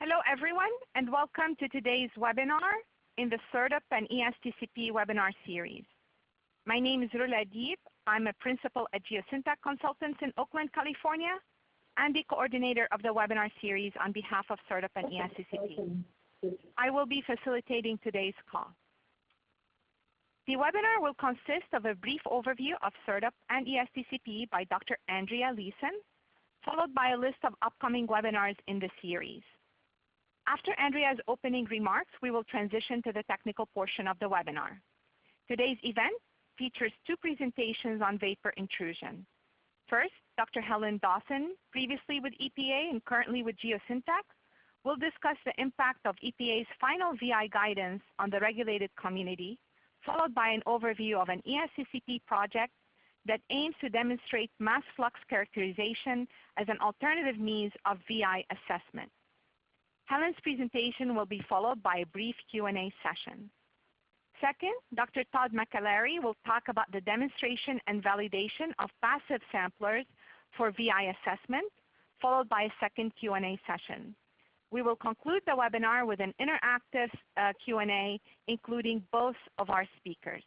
Hello everyone, and welcome to today's webinar in the CERDP and ESTCP webinar series. My name is Rula Deep. I'm a principal at Geosyntac Consultants in Oakland, California, and the coordinator of the webinar series on behalf of CERDP and ESTCP. I will be facilitating today's call. The webinar will consist of a brief overview of CERDP and ESTCP by Dr. Andrea Leeson, followed by a list of upcoming webinars in the series. After Andrea's opening remarks, we will transition to the technical portion of the webinar. Today's event features two presentations on vapor intrusion. First, Dr. Helen Dawson, previously with EPA and currently with Geosyntac, will discuss the impact of EPA's final VI guidance on the regulated community, followed by an overview of an ESTCP project that aims to demonstrate mass flux characterization as an alternative means of VI assessment. Helen's presentation will be followed by a brief Q&A session. Second, Dr. Todd McAlary will talk about the demonstration and validation of passive samplers for VI assessment, followed by a second Q&A session. We will conclude the webinar with an interactive Q&A, including both of our speakers.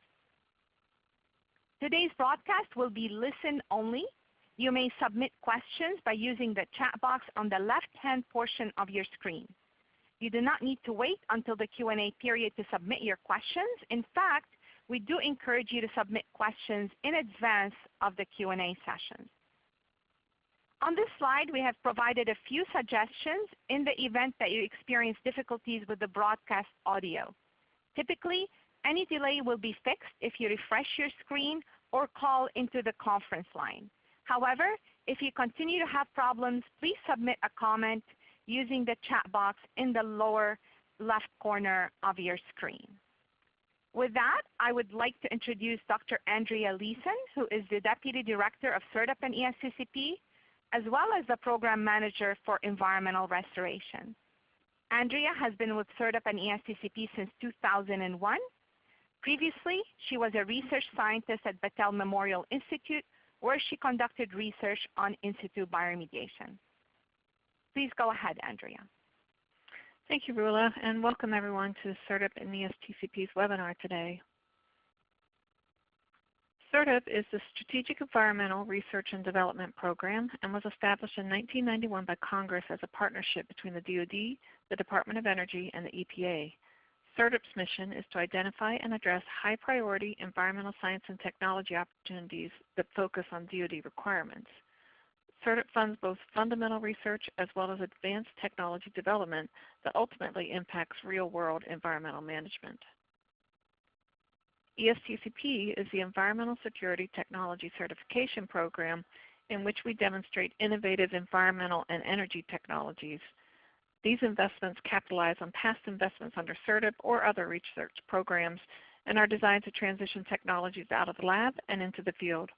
Today's broadcast will be listen only. You may submit questions by using the chat box on the left-hand portion of your screen. You do not need to wait until the Q&A period to submit your questions. In fact, we do encourage you to submit questions in advance of the Q&A sessions. On this slide, we have provided a few suggestions in the event that you experience difficulties with the broadcast audio. Typically, any delay will be fixed if you refresh your screen or call into the conference line. However, if you continue to have problems, please submit a comment using the chat box in the lower left corner of your screen. With that, I would like to introduce Dr. Andrea Leeson, who is the Deputy Director of CERDP and ESTCP, as well as the Program Manager for Environmental Restoration. Andrea has been with CERDP and ESTCP since 2001. Previously, she was a research scientist at Battelle Memorial Institute, where she conducted research on in situ bioremediation. Please go ahead, Andrea. Thank you, Rula, and welcome everyone to CERDP and ESTCP's webinar today. CERDP is the Strategic Environmental Research and Development Program and was established in 1991 by Congress as a partnership between the DoD, the Department of Energy, and the EPA. CERDP's mission is to identify and address high-priority environmental science and technology opportunities that focus on DoD requirements. CERDP funds both fundamental research as well as advanced technology development that ultimately impacts real-world environmental management. ESTCP is the Environmental Security Technology Certification Program in which we demonstrate innovative environmental and energy technologies. These investments capitalize on past investments under CERDP or other research programs and are designed to transition technologies out of the lab and into the field.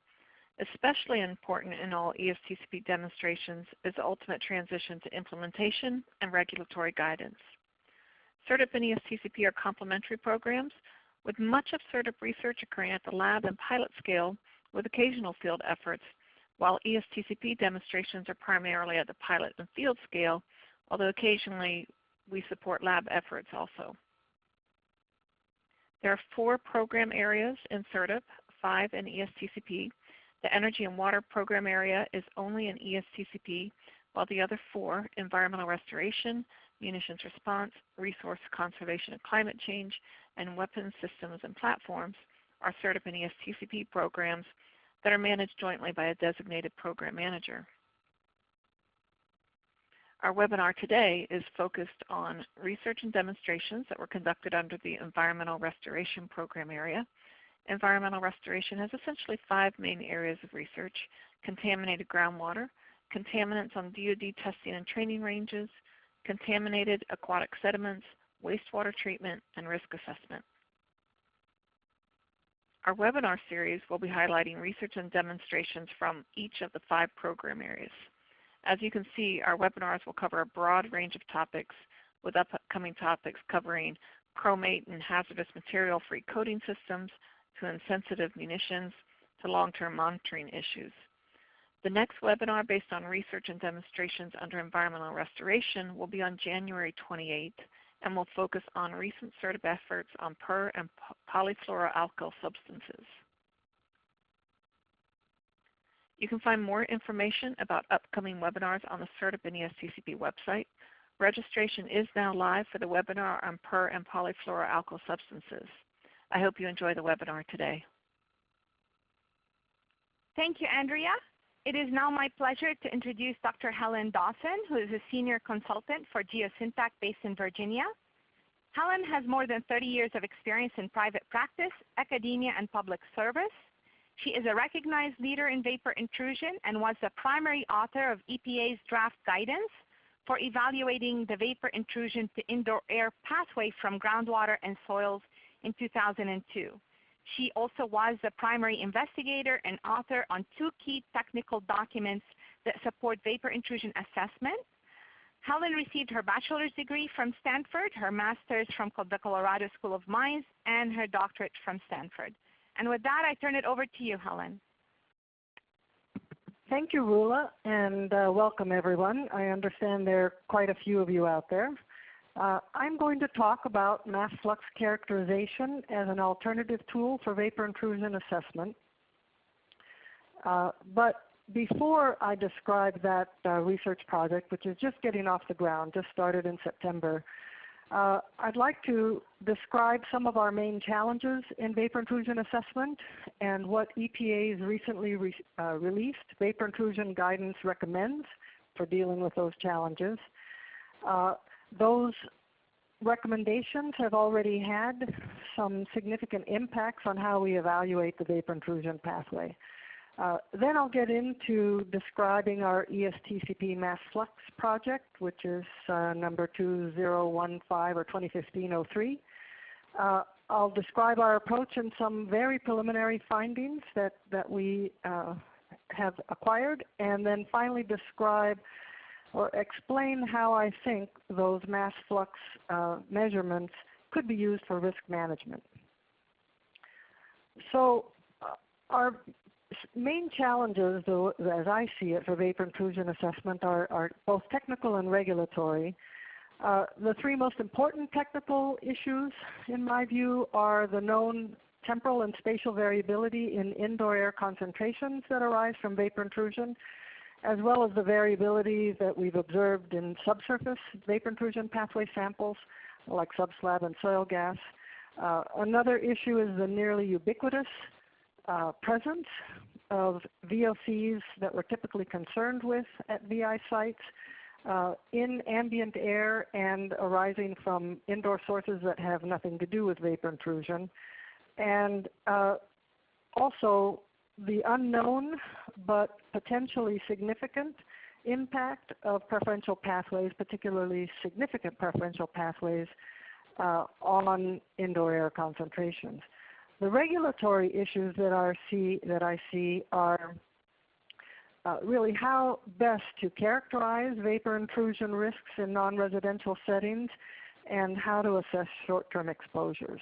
Especially important in all ESTCP demonstrations is the ultimate transition to implementation and regulatory guidance. CERDP and ESTCP are complementary programs, with much of CERDP research occurring at the lab and pilot scale with occasional field efforts, while ESTCP demonstrations are primarily at the pilot and field scale, although occasionally we support lab efforts also. There are 4 program areas in CERDP, 5 in ESTCP. The Energy and Water Program area is only in ESTCP, while the other 4, Environmental Restoration, Munitions Response, Resource Conservation and Climate Change, and Weapons Systems and Platforms, are CERDP and ESTCP programs that are managed jointly by a designated program manager. Our webinar today is focused on research and demonstrations that were conducted under the Environmental Restoration Program area. Environmental restoration has essentially 5 main areas of research: contaminated groundwater, contaminants on DoD testing and training ranges, contaminated aquatic sediments, wastewater treatment, and risk assessment. Our webinar series will be highlighting research and demonstrations from each of the 5 program areas. As you can see, our webinars will cover a broad range of topics, with upcoming topics covering chromate and hazardous material-free coating systems, to insensitive munitions, to long-term monitoring issues. The next webinar based on research and demonstrations under environmental restoration will be on January 28th and will focus on recent startup efforts on per and polyfluoroalkyl substances. You can find more information about upcoming webinars on the SERDP and ESTCP website. Registration is now live for the webinar on per and polyfluoroalkyl substances. I hope you enjoy the webinar today. Thank you, Andrea. It is now my pleasure to introduce Dr. Helen Dawson, who is a senior consultant for Geosyntac based in Virginia. Helen has more than 30 years of experience in private practice, academia, and public service. She is a recognized leader in vapor intrusion and was the primary author of EPA's draft guidance for evaluating the vapor intrusion to indoor air pathway from groundwater and soils in 2002. She also was the primary investigator and author on 2 key technical documents that support vapor intrusion assessment. Helen received her bachelor's degree from Stanford, her master's from the Colorado School of Mines, and her doctorate from Stanford. And with that, I turn it over to you, Helen. Thank you, Rula, and welcome everyone. I understand there are quite a few of you out there. I'm going to talk about mass flux characterization as an alternative tool for vapor intrusion assessment. But before I describe that research project, which is just getting off the ground, just started in September, I'd like to describe some of our main challenges in vapor intrusion assessment and what EPA's recently released vapor intrusion guidance recommends for dealing with those challenges. Those recommendations have already had some significant impacts on how we evaluate the vapor intrusion pathway. Then I'll get into describing our ESTCP mass flux project, which is number 2015 or 2015-03. I'll describe our approach and some very preliminary findings that we have acquired, and then finally describe or explain how I think those mass flux measurements could be used for risk management. So our main challenges, though, as I see it, for vapor intrusion assessment are both technical and regulatory. The 3 most important technical issues, in my view, are the known temporal and spatial variability in indoor air concentrations that arise from vapor intrusion, as well as the variability that we've observed in subsurface vapor intrusion pathway samples, like sub-slab and soil gas. Another issue is the nearly ubiquitous presence of VOCs that we're typically concerned with at VI sites in ambient air and arising from indoor sources that have nothing to do with vapor intrusion. And also the unknown but potentially significant impact of preferential pathways, particularly significant preferential pathways on indoor air concentrations. The regulatory issues that I see are really how best to characterize vapor intrusion risks in non-residential settings and how to assess short-term exposures.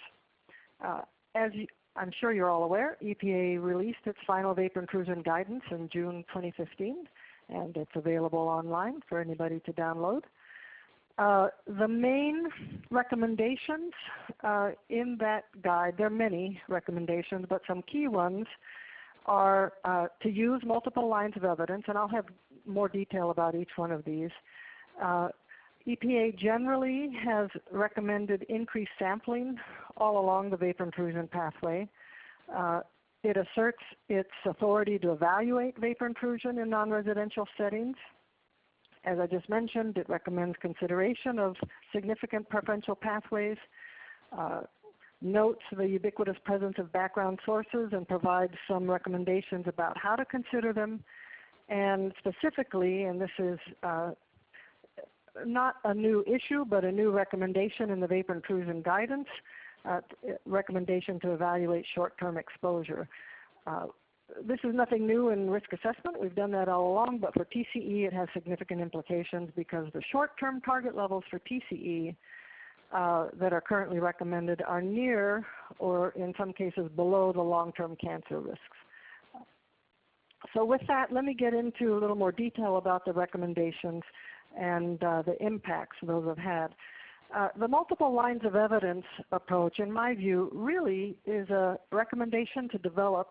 I'm sure you're all aware, EPA released its final vapor intrusion guidance in June 2015, and it's available online for anybody to download. The main recommendations in that guide, there are many recommendations, but some key ones are to use multiple lines of evidence, and I'll have more detail about each one of these. EPA generally has recommended increased sampling all along the vapor intrusion pathway. It asserts its authority to evaluate vapor intrusion in non-residential settings. As I just mentioned, it recommends consideration of significant preferential pathways, notes the ubiquitous presence of background sources, and provides some recommendations about how to consider them. And specifically, and this is not a new issue, but a new recommendation in the vapor intrusion guidance, recommendation to evaluate short-term exposure. This is nothing new in risk assessment. We've done that all along, but for TCE it has significant implications because the short-term target levels for TCE that are currently recommended are near or in some cases below the long-term cancer risks. So with that, let me get into a little more detail about the recommendations and the impacts those have had. The multiple lines of evidence approach, in my view, really is a recommendation to develop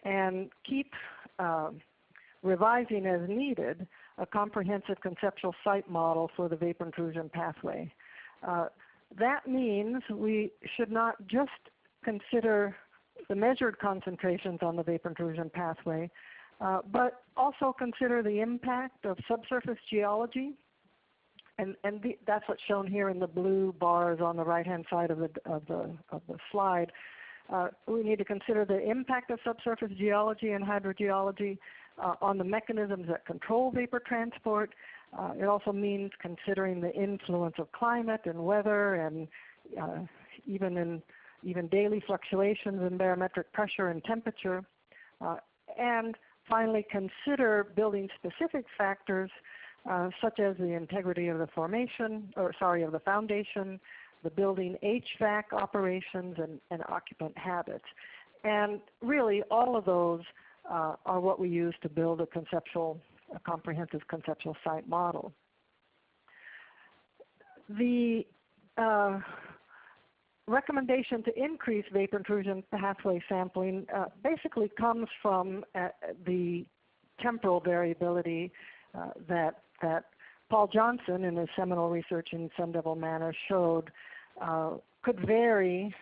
and keep revising as needed a comprehensive conceptual site model for the vapor intrusion pathway. That means we should not just consider the measured concentrations on the vapor intrusion pathway, but also consider the impact of subsurface geology. And that's what's shown here in the blue bars on the right-hand side of the slide. We need to consider the impact of subsurface geology and hydrogeology on the mechanisms that control vapor transport. It also means considering the influence of climate and weather, and even daily fluctuations in barometric pressure and temperature. And finally, consider building-specific factors such as the integrity of the of the foundation, the building HVAC operations, and occupant habits. And really, all of those are what we use to build a comprehensive conceptual site model. The recommendation to increase vapor intrusion pathway sampling basically comes from the temporal variability that Paul Johnson in his seminal research in Sun Devil Manor showed could vary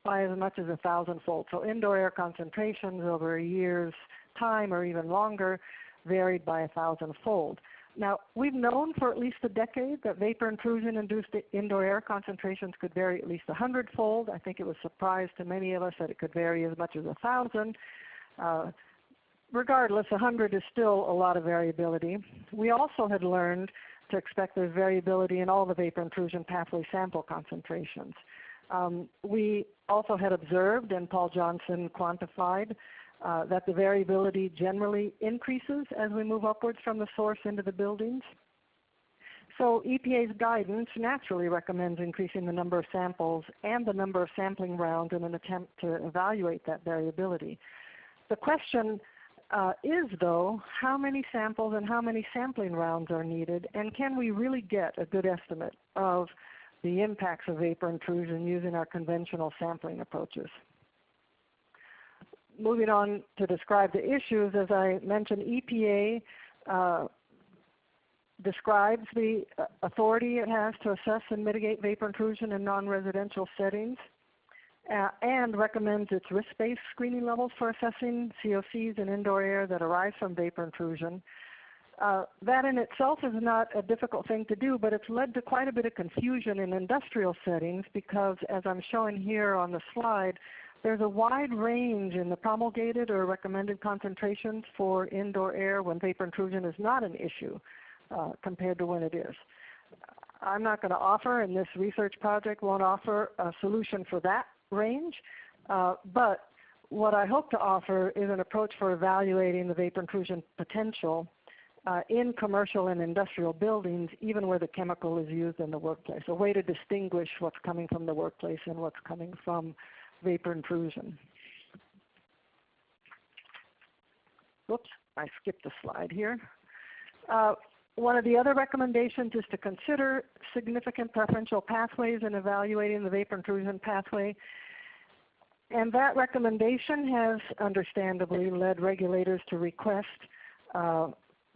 by as much as 1,000-fold. So indoor air concentrations over a year's time or even longer varied by 1,000-fold. Now, we've known for at least a decade that vapor intrusion-induced indoor air concentrations could vary at least 100-fold. I think it was a surprise to many of us that it could vary as much as 1,000. Regardless, 100 is still a lot of variability. We also had learned to expect there's variability in all the vapor intrusion pathway sample concentrations. We also had observed, and Paul Johnson quantified, that the variability generally increases as we move upwards from the source into the buildings. So EPA's guidance naturally recommends increasing the number of samples and the number of sampling rounds in an attempt to evaluate that variability. The question is, though, how many samples and how many sampling rounds are needed, and can we really get a good estimate of the impacts of vapor intrusion using our conventional sampling approaches? Moving on to describe the issues, as I mentioned, EPA describes the authority it has to assess and mitigate vapor intrusion in non-residential settings, and recommends its risk-based screening levels for assessing COCs in indoor air that arise from vapor intrusion. That in itself is not a difficult thing to do, but it's led to quite a bit of confusion in industrial settings because, as I'm showing here on the slide, there's a wide range in the promulgated or recommended concentrations for indoor air when vapor intrusion is not an issue compared to when it is. I'm not going to offer, and this research project won't offer a solution for that range, but what I hope to offer is an approach for evaluating the vapor intrusion potential in commercial and industrial buildings, even where the chemical is used in the workplace, a way to distinguish what's coming from the workplace and what's coming from vapor intrusion. Whoops, I skipped a slide here. One of the other recommendations is to consider significant preferential pathways in evaluating the vapor intrusion pathway. And that recommendation has understandably led regulators to request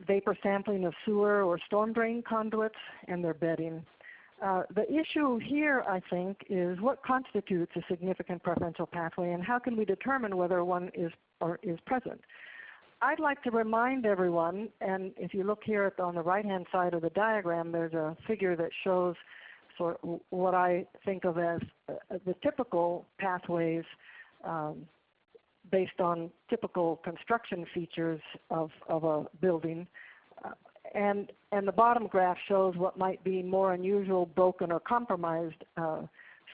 vapor sampling of sewer or storm drain conduits and their bedding. The issue here, I think, is what constitutes a significant preferential pathway and how can we determine whether one is present. I'd like to remind everyone, and if you look here on the right-hand side of the diagram, there's a figure that shows sort of what I think of as the typical pathways based on typical construction features of a building. And the bottom graph shows what might be more unusual, broken, or compromised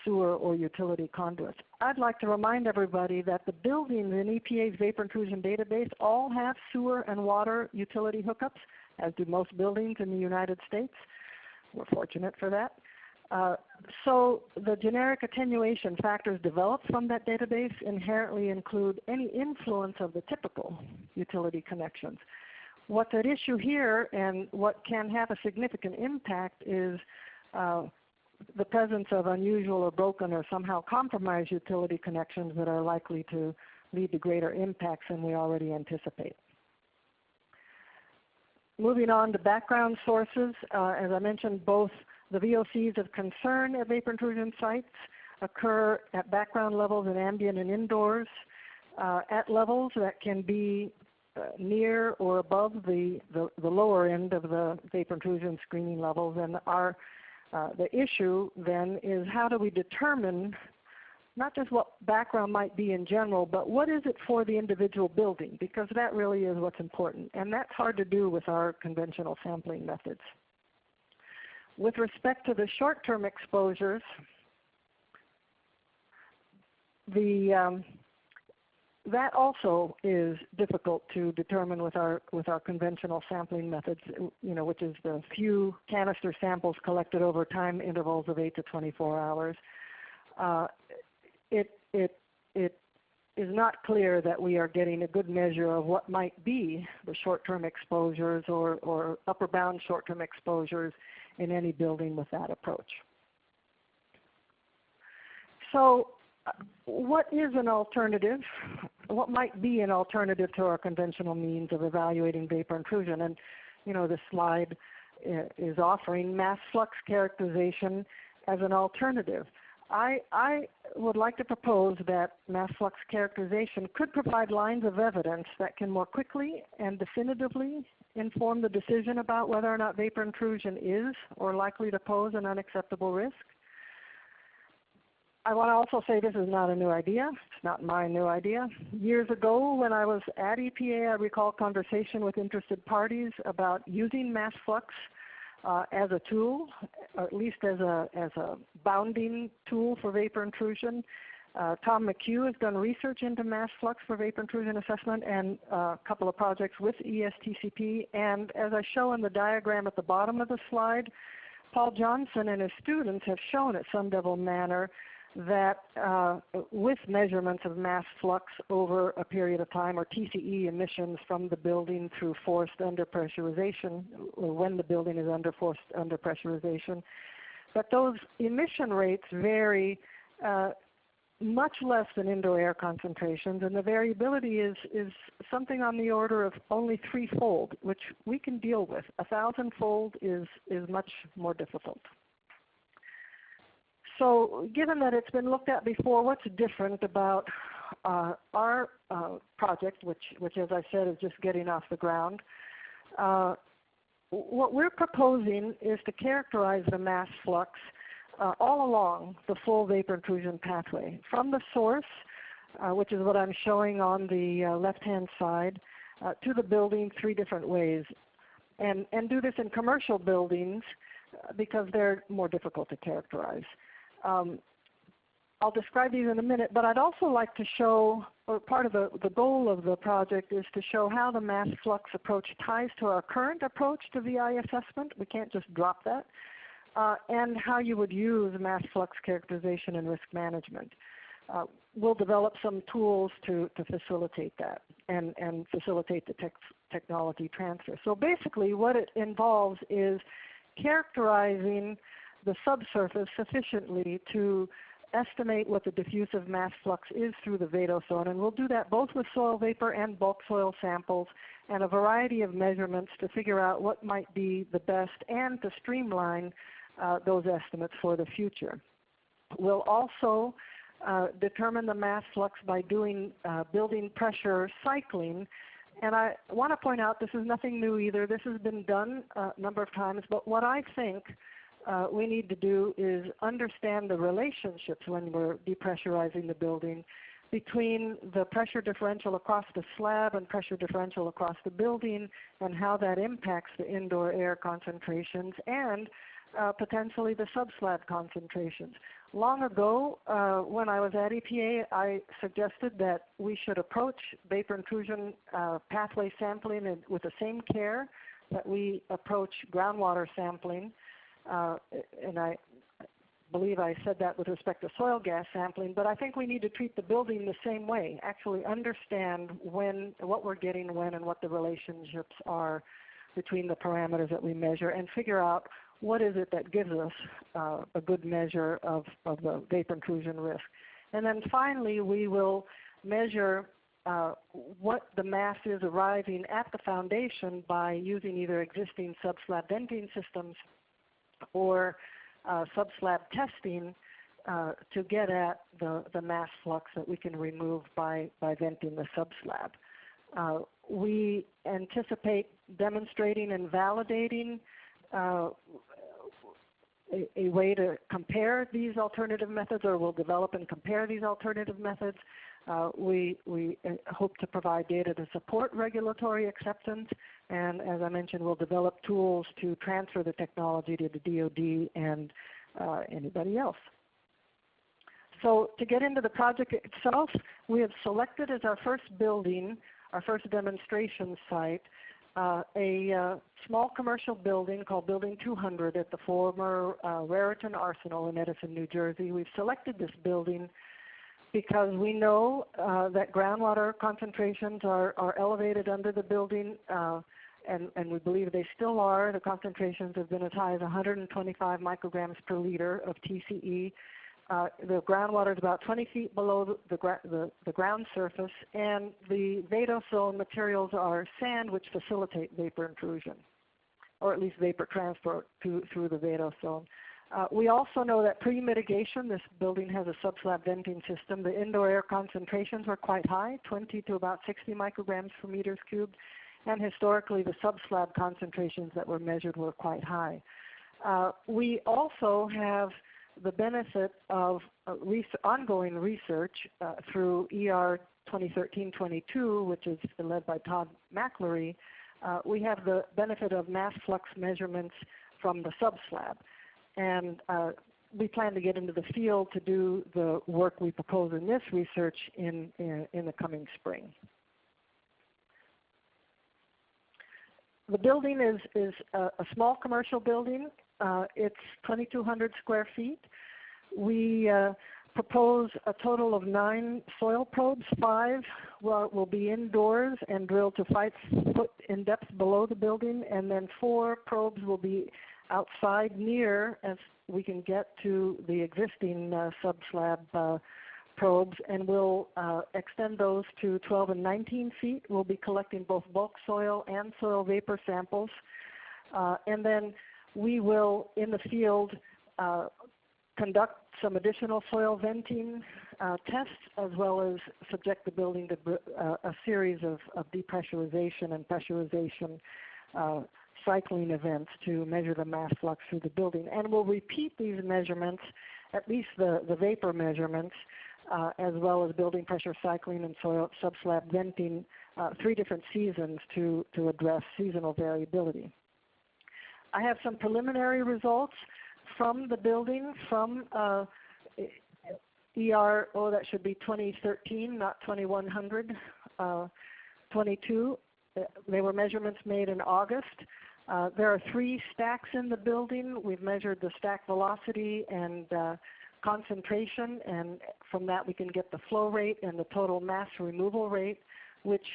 sewer or utility conduits. I'd like to remind everybody that the buildings in EPA's vapor intrusion database all have sewer and water utility hookups, as do most buildings in the United States. We're fortunate for that. So the generic attenuation factors developed from that database inherently include any influence of the typical utility connections. What's at issue here and what can have a significant impact is the presence of unusual or broken or somehow compromised utility connections that are likely to lead to greater impacts than we already anticipate. Moving on to background sources, as I mentioned, both the VOCs of concern at vapor intrusion sites occur at background levels in ambient and indoors at levels that can be near or above the lower end of the vapor intrusion screening levels. And the issue then is, how do we determine not just what background might be in general, but what is it for the individual building, because that really is what's important. And that's hard to do with our conventional sampling methods. With respect to the short-term exposures, that also is difficult to determine with our conventional sampling methods, which is the few canister samples collected over time intervals of 8 to 24 hours. It is not clear that we are getting a good measure of what might be the short-term exposures or upper bound short-term exposures in any building with that approach. So what is an alternative? What might be an alternative to our conventional means of evaluating vapor intrusion? And this slide is offering mass flux characterization as an alternative. I would like to propose that mass flux characterization could provide lines of evidence that can more quickly and definitively inform the decision about whether or not vapor intrusion is or likely to pose an unacceptable risk. I want to also say this is not a new idea. It's not my new idea. Years ago when I was at EPA, I recall conversation with interested parties about using mass flux as a tool, or at least as a bounding tool for vapor intrusion. Tom McHugh has done research into mass flux for vapor intrusion assessment and a couple of projects with ESTCP. And as I show in the diagram at the bottom of the slide, Paul Johnson and his students have shown at some level manner that with measurements of mass flux over a period of time, or TCE emissions from the building through forced underpressurization, or when the building is under forced underpressurization, that those emission rates vary much less than indoor air concentrations, and the variability is something on the order of only threefold, which we can deal with. 1,000-fold is much more difficult. So given that it's been looked at before, what's different about our project, which as I said is just getting off the ground? What we're proposing is to characterize the mass flux all along the full vapor intrusion pathway, from the source, which is what I'm showing on the left-hand side, to the building 3 different ways. And do this in commercial buildings because they're more difficult to characterize. I'll describe these in a minute, but I'd also like to show, or part of the goal of the project is to show how the mass flux approach ties to our current approach to VI assessment. We can't just drop that. And how you would use mass flux characterization in risk management. We'll develop some tools to facilitate that and facilitate the technology transfer. So basically what it involves is characterizing the subsurface sufficiently to estimate what the diffusive mass flux is through the Vadose zone. And we'll do that both with soil vapor and bulk soil samples and a variety of measurements to figure out what might be the best and to streamline those estimates for the future. We'll also determine the mass flux by doing building pressure cycling. And I want to point out this is nothing new either. This has been done a number of times. But what I think we need to do is understand the relationships when we're depressurizing the building between the pressure differential across the slab and pressure differential across the building, and how that impacts the indoor air concentrations and potentially the sub-slab concentrations. Long ago, when I was at EPA, I suggested that we should approach vapor intrusion pathway sampling with the same care that we approach groundwater sampling. And I believe I said that with respect to soil gas sampling, but I think we need to treat the building the same way, actually understand what we're getting when and what the relationships are between the parameters that we measure, and figure out what is it that gives us a good measure of the vapor intrusion risk. And then finally, we will measure what the mass is arriving at the foundation by using either existing sub-slab venting systems or sub-slab testing to get at the mass flux that we can remove by venting the sub-slab. We anticipate demonstrating and validating a way to compare these alternative methods, or we'll develop and compare these alternative methods. We hope to provide data to support regulatory acceptance, and as I mentioned, we'll develop tools to transfer the technology to the DoD and anybody else. So to get into the project itself, we have selected as our first building, our first demonstration site, a small commercial building called Building 200 at the former Raritan Arsenal in Edison, New Jersey. We've selected this building because we know that groundwater concentrations are elevated under the building, and we believe they still are. The concentrations have been as high as 125 micrograms per liter of TCE. The groundwater is about 20 feet below the ground surface, and the Vadose materials are sand which facilitate vapor intrusion, or at least vapor transport through the Vadose. We also know that pre-mitigation, this building has a sub-slab venting system. The indoor air concentrations were quite high, 20 to about 60 micrograms per meters cubed, and historically the sub-slab concentrations that were measured were quite high. We also have the benefit of ongoing research through ER 2013-22, which is led by Todd McLeary. We have the benefit of mass flux measurements from the sub-slab. And we plan to get into the field to do the work we propose in this research in the coming spring. The building is a small commercial building. It's 2,200 square feet. We propose a total of 9 soil probes. 5 will be indoors and drilled to 5 foot in depth below the building, and then 4 probes will be outside near as we can get to the existing sub-slab probes, and we'll extend those to 12 and 19 feet. We'll be collecting both bulk soil and soil vapor samples. And then we will, in the field, conduct some additional soil venting tests, as well as subject the building to a series of depressurization and pressurization cycling events to measure the mass flux through the building. And we'll repeat these measurements, at least the vapor measurements, as well as building pressure cycling and soil sub-slab venting 3 different seasons to address seasonal variability. I have some preliminary results from the building from ER, that should be 2013, not 2100, 22. They were measurements made in August. There are 3 stacks in the building. We've measured the stack velocity and concentration, and from that we can get the flow rate and the total mass removal rate, which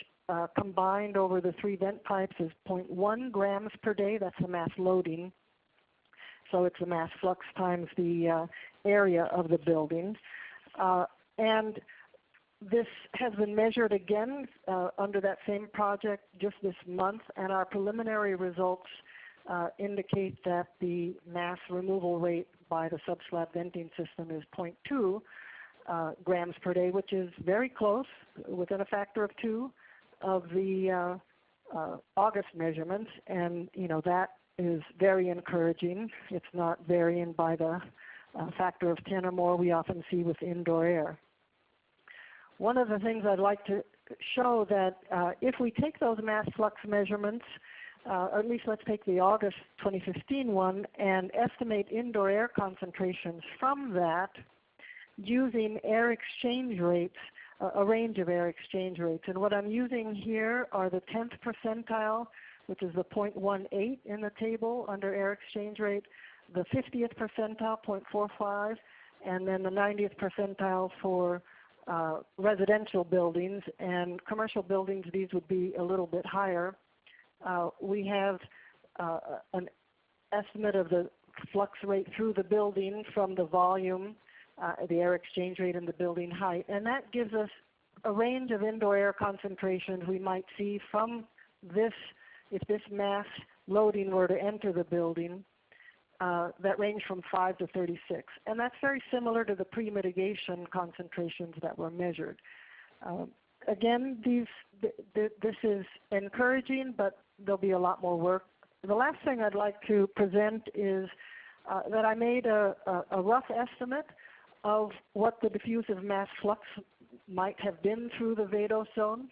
combined over the 3 vent pipes is 0.1 grams per day. That's the mass loading. So it's the mass flux times the area of the building. And this has been measured again under that same project just this month, and our preliminary results indicate that the mass removal rate by the sub-slab venting system is 0.2 grams per day, which is very close, within a factor of 2 of the August measurements, and that is very encouraging. It's not varying by the factor of 10 or more we often see with indoor air. One of the things I'd like to show that if we take those mass flux measurements, or at least let's take the August 2015 one, and estimate indoor air concentrations from that using air exchange rates, a range of air exchange rates. And what I'm using here are the 10th percentile, which is the 0.18 in the table under air exchange rate, the 50th percentile, 0.45, and then the 90th percentile for residential buildings, and commercial buildings, these would be a little bit higher. We have an estimate of the flux rate through the building from the volume, the air exchange rate, and the building height, and that gives us a range of indoor air concentrations we might see from this, if this mass loading were to enter the building, that range from 5 to 36. And that's very similar to the pre-mitigation concentrations that were measured. Again, this is encouraging, but there'll be a lot more work. The last thing I'd like to present is that I made a rough estimate of what the diffusive mass flux might have been through the Vadose zone,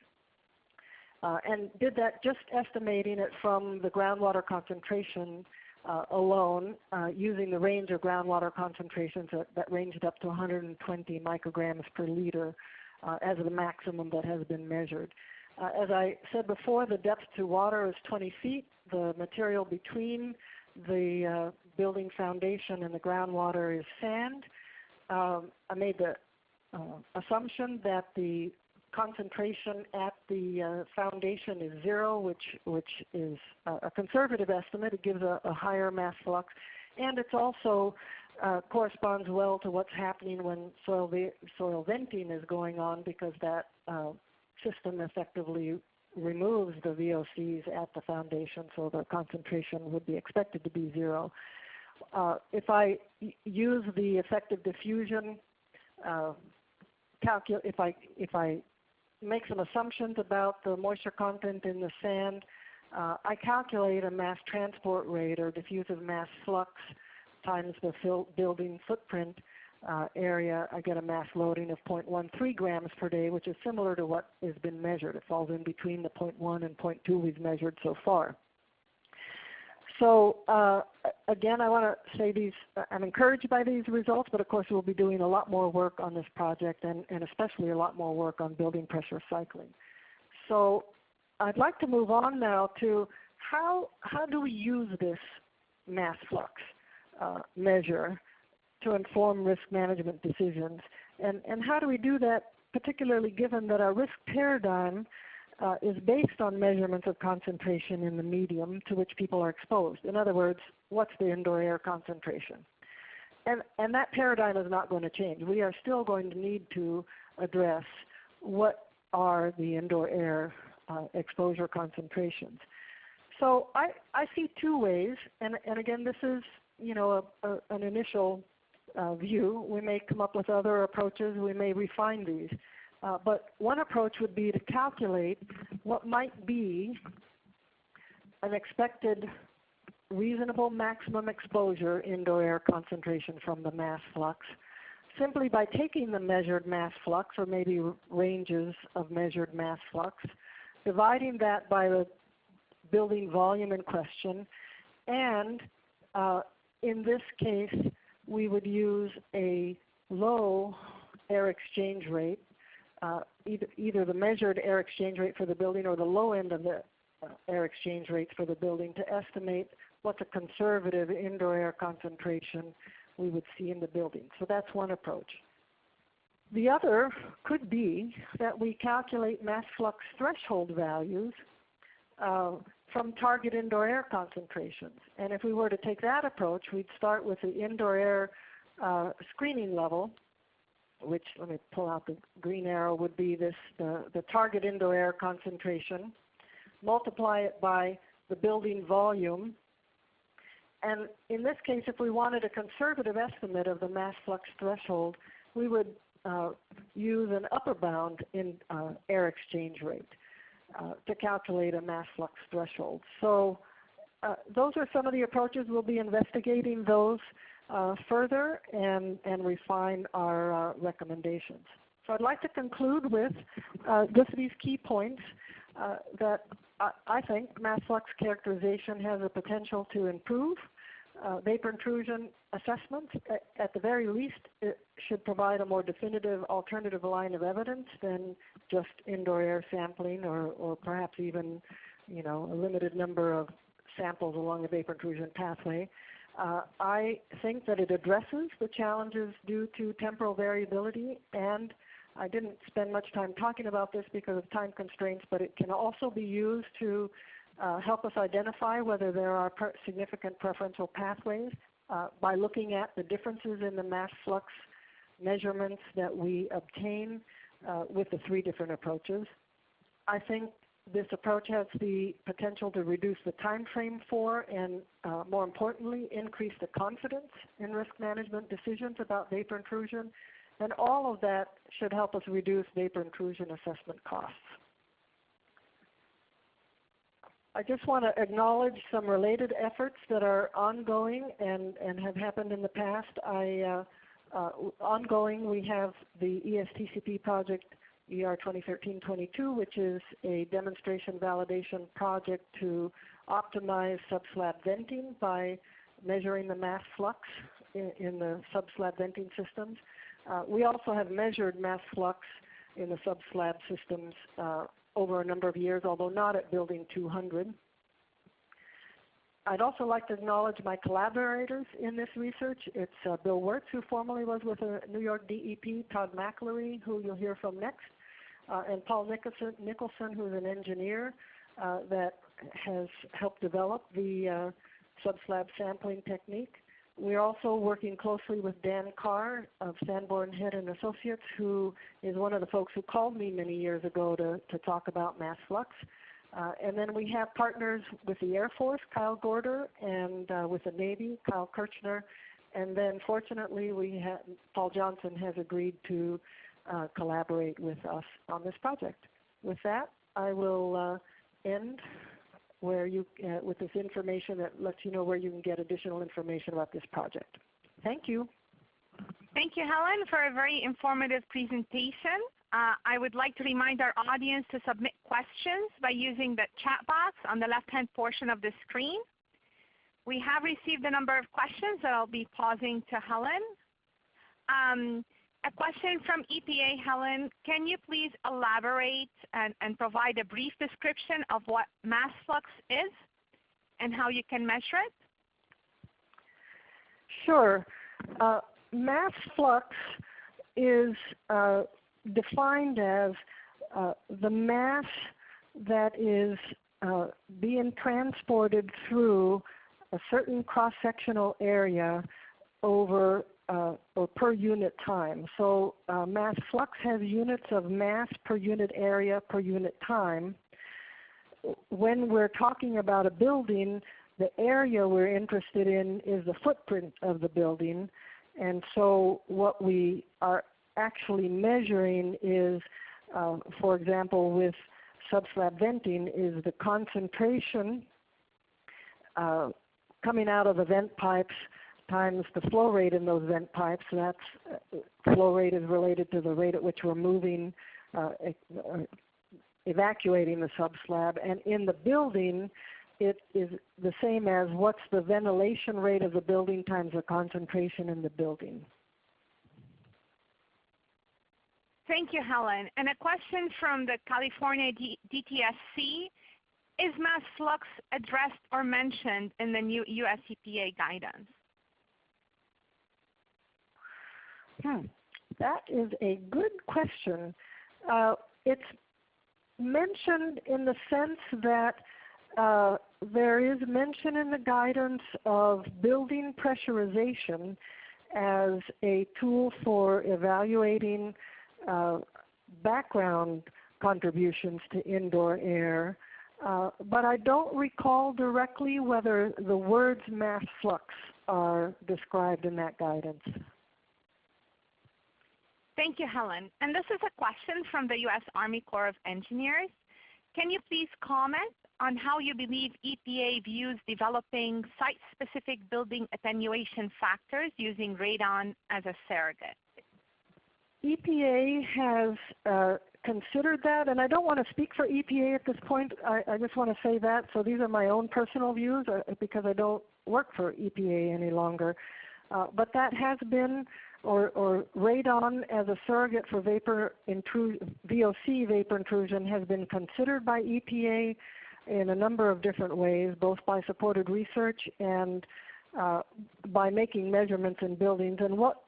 and did that just estimating it from the groundwater concentration alone, using the range of groundwater concentrations that ranged up to 120 micrograms per liter as the maximum that has been measured. As I said before, the depth to water is 20 feet. The material between the building foundation and the groundwater is sand. I made the assumption that the concentration at the foundation is 0, which is a conservative estimate. It gives a higher mass flux, and it also corresponds well to what's happening when soil venting is going on, because that system effectively removes the VOCs at the foundation, so the concentration would be expected to be 0. If I use the effective diffusion, if I make some assumptions about the moisture content in the sand, I calculate a mass transport rate, or diffusive mass flux, times the building footprint area. I get a mass loading of 0.13 grams per day, which is similar to what has been measured. It falls in between the 0.1 and 0.2 we've measured so far. So again, I want to say I'm encouraged by these results, but of course we'll be doing a lot more work on this project, and especially a lot more work on building pressure cycling. So I'd like to move on now to how do we use this mass flux measure to inform risk management decisions, and how do we do that, particularly given that our risk paradigm is based on measurements of concentration in the medium to which people are exposed. In other words, what's the indoor air concentration? And that paradigm is not going to change. We are still going to need to address what are the indoor air exposure concentrations. So I see two ways, and again, this is an initial view. We may come up with other approaches. We may refine these. But one approach would be to calculate what might be an expected reasonable maximum exposure indoor air concentration from the mass flux, simply by taking the measured mass flux, or maybe ranges of measured mass flux, dividing that by the building volume in question, and in this case we would use a low air exchange rate, either the measured air exchange rate for the building or the low end of the air exchange rates for the building, to estimate what the conservative indoor air concentration we would see in the building. So that's one approach. The other could be that we calculate mass flux threshold values from target indoor air concentrations. And if we were to take that approach, we'd start with the indoor air screening level, which, let me pull out the green arrow, would be the target indoor air concentration, multiply it by the building volume, and in this case, if we wanted a conservative estimate of the mass flux threshold, we would use an upper bound in air exchange rate to calculate a mass flux threshold. So those are some of the approaches. We'll be investigating those further and refine our recommendations. So I'd like to conclude with just these key points that I think mass flux characterization has a potential to improve. Vapor intrusion assessments, at the very least, it should provide a more definitive alternative line of evidence than just indoor air sampling, or perhaps even a limited number of samples along the vapor intrusion pathway. I think that it addresses the challenges due to temporal variability, and I didn't spend much time talking about this because of time constraints, but it can also be used to help us identify whether there are significant preferential pathways by looking at the differences in the mass flux measurements that we obtain with the 3 different approaches. I think this approach has the potential to reduce the time frame for and more importantly increase the confidence in risk management decisions about vapor intrusion, and all of that should help us reduce vapor intrusion assessment costs. I just want to acknowledge some related efforts that are ongoing and have happened in the past. Ongoing, we have the ESTCP project ER 2013-22, which is a demonstration validation project to optimize sub-slab venting by measuring the mass flux in the sub-slab venting systems. We also have measured mass flux in the sub-slab systems over a number of years, although not at building 200. I'd also like to acknowledge my collaborators in this research. It's Bill Wirtz, who formerly was with the New York DEP, Todd McAlery, who you'll hear from next, and Paul Nicholson, who's an engineer that has helped develop the sub-slab sampling technique. We're also working closely with Dan Carr of Sanborn Head and Associates, who is one of the folks who called me many years ago to talk about mass flux. And then we have partners with the Air Force, Kyle Gorder, and with the Navy, Kyle Kirchner. And then fortunately, Paul Johnson has agreed to collaborate with us on this project. With that, I will end with this information that lets you know where you can get additional information about this project. Thank you. Thank you, Helen, for a very informative presentation. I would like to remind our audience to submit questions by using the chat box on the left-hand portion of the screen. We have received a number of questions that I'll be pausing to Helen. A question from EPA, Helen. Can you please elaborate and provide a brief description of what mass flux is and how you can measure it? Sure. Mass flux is defined as the mass that is being transported through a certain cross-sectional area over or per unit time. So mass flux has units of mass per unit area per unit time. When we're talking about a building, the area we're interested in is the footprint of the building. And so what we are actually measuring is, for example, with sub-slab venting, is the concentration coming out of the vent pipes times the flow rate in those vent pipes. That's flow rate is related to the rate at which we're moving, evacuating the sub-slab. And in the building, it is the same as what's the ventilation rate of the building times the concentration in the building. Thank you, Helen. And a question from the California DTSC. Is mass flux addressed or mentioned in the new US EPA guidance? That is a good question. It's mentioned in the sense that there is mention in the guidance of building pressurization as a tool for evaluating background contributions to indoor air. But I don't recall directly whether the words mass flux are described in that guidance. Thank you, Helen. And this is a question from the U.S. Army Corps of Engineers. Can you please comment on how you believe EPA views developing site-specific building attenuation factors using radon as a surrogate? EPA has considered that, and I don't want to speak for EPA at this point. I just want to say that. So these are my own personal views because I don't work for EPA any longer. But that has been, or radon as a surrogate for vapor intrusion, VOC vapor intrusion, has been considered by EPA in a number of different ways, both by supported research and by making measurements in buildings. And what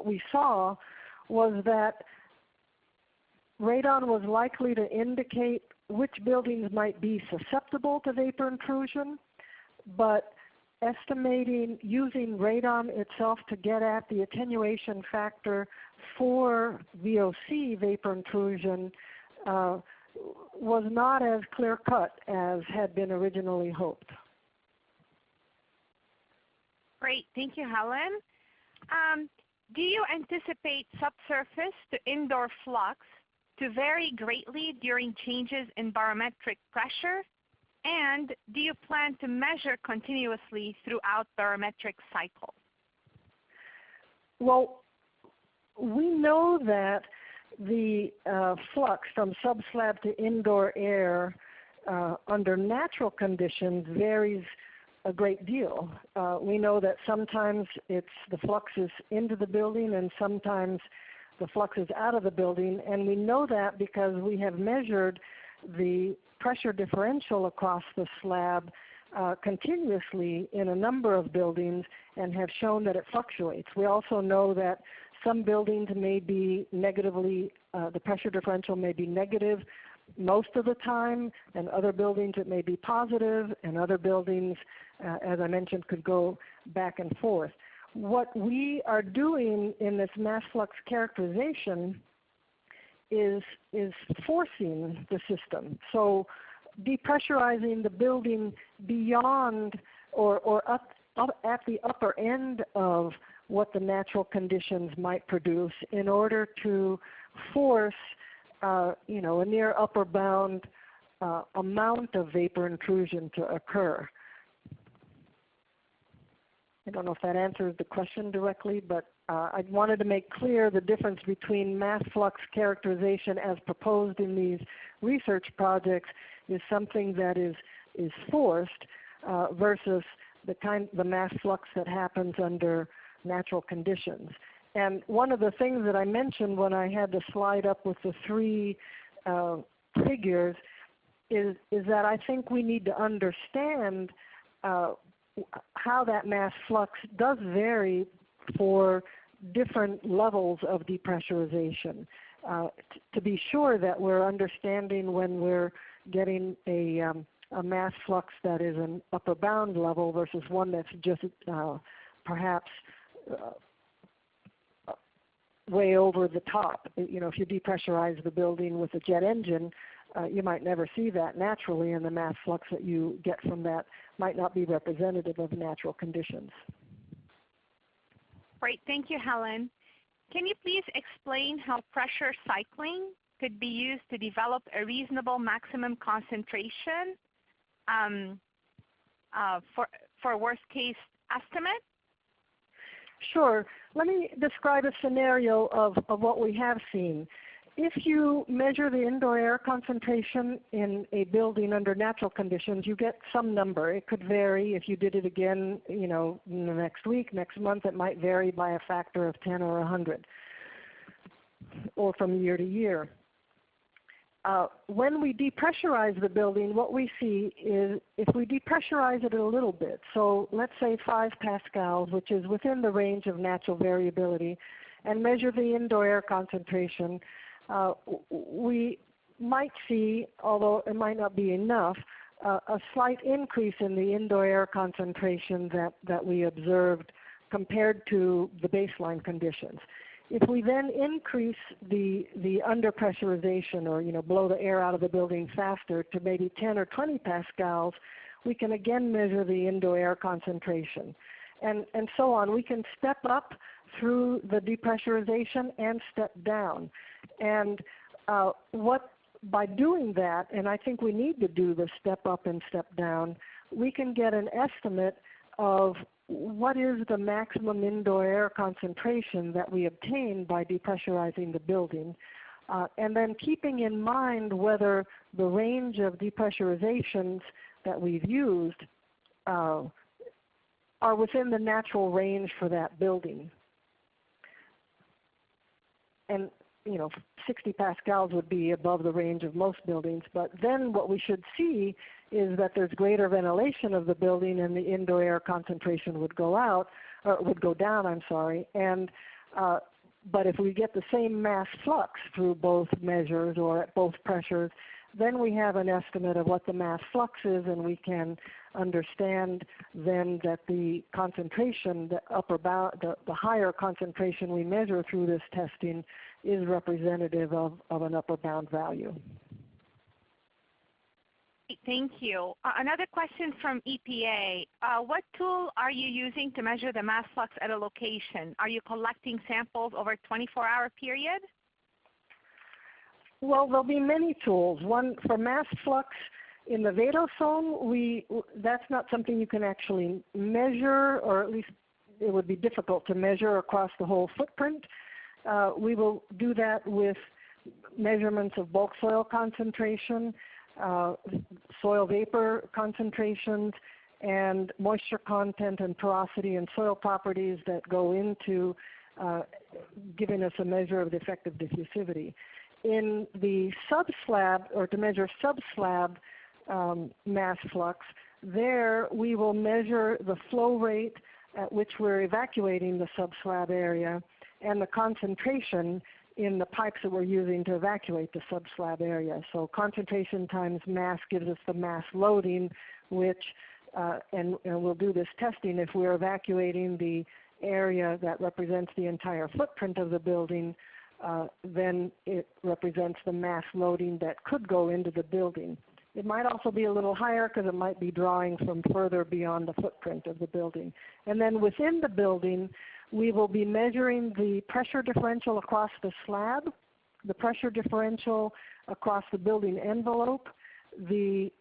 we saw was that radon was likely to indicate which buildings might be susceptible to vapor intrusion, but estimating using radon itself to get at the attenuation factor for VOC vapor intrusion was not as clear-cut as had been originally hoped. Great. Thank you, Helen. Do you anticipate subsurface to indoor flux to vary greatly during changes in barometric pressure? And do you plan to measure continuously throughout barometric cycles? Well, we know that the flux from sub-slab to indoor air under natural conditions varies a great deal. We know that sometimes the flux is into the building and sometimes the flux is out of the building, and we know that because we have measured the pressure differential across the slab continuously in a number of buildings and have shown that it fluctuates. We also know that some buildings may be negatively, the pressure differential may be negative most of the time, and other buildings it may be positive, and other buildings, as I mentioned, could go back and forth. What we are doing in this mass flux characterization is forcing the system. So depressurizing the building beyond or up at the upper end of what the natural conditions might produce in order to force a near upper bound amount of vapor intrusion to occur. I don't know if that answers the question directly, but I wanted to make clear the difference between mass flux characterization as proposed in these research projects is something that is forced versus the mass flux that happens under natural conditions. And one of the things that I mentioned when I had the slide up with the three figures is that I think we need to understand how that mass flux does vary for different levels of depressurization to be sure that we're understanding when we're getting a mass flux that is an upper bound level versus one that's just perhaps way over the top. If you depressurize the building with a jet engine, you might never see that naturally, and the mass flux that you get from that might not be representative of natural conditions. Great. Thank you, Helen. Can you please explain how pressure cycling could be used to develop a reasonable maximum concentration for worst case estimate? Sure. Let me describe a scenario of what we have seen. If you measure the indoor air concentration in a building under natural conditions, you get some number. It could vary. If you did it again, in the next week, next month, it might vary by a factor of 10 or 100, or from year to year. When we depressurize the building, what we see is if we depressurize it a little bit, so let's say 5 pascals, which is within the range of natural variability, and measure the indoor air concentration, we might see, although it might not be enough, a slight increase in the indoor air concentration that we observed compared to the baseline conditions. If we then increase the underpressurization, or blow the air out of the building faster to maybe 10 or 20 pascals, we can again measure the indoor air concentration. And so on. We can step up through the depressurization and step down. And by doing that, and I think we need to do the step up and step down, we can get an estimate of what is the maximum indoor air concentration that we obtain by depressurizing the building, and then keeping in mind whether the range of depressurizations that we've used are within the natural range for that building. And 60 pascals would be above the range of most buildings. But then what we should see is that there's greater ventilation of the building, and the indoor air concentration would go down. I'm sorry. And but if we get the same mass flux through both measures or at both pressures, then we have an estimate of what the mass flux is, and we can understand then that the concentration, the upper bound, the higher concentration we measure through this testing is representative of an upper bound value. Thank you. Another question from EPA. What tool are you using to measure the mass flux at a location? Are you collecting samples over a 24-hour period? Well, there'll be many tools. One for mass flux in the Vadose zone, that's not something you can actually measure, or at least it would be difficult to measure across the whole footprint. We will do that with measurements of bulk soil concentration, soil vapor concentrations, and moisture content and porosity and soil properties that go into giving us a measure of the effective diffusivity. In the sub-slab, or to measure sub-slab mass flux, there we will measure the flow rate at which we're evacuating the sub-slab area and the concentration in the pipes that we're using to evacuate the sub-slab area. So concentration times mass gives us the mass loading, which, and we'll do this testing if we're evacuating the area that represents the entire footprint of the building, then it represents the mass loading that could go into the building. It might also be a little higher because it might be drawing from further beyond the footprint of the building. And then within the building, we will be measuring the pressure differential across the slab, the pressure differential across the building envelope, the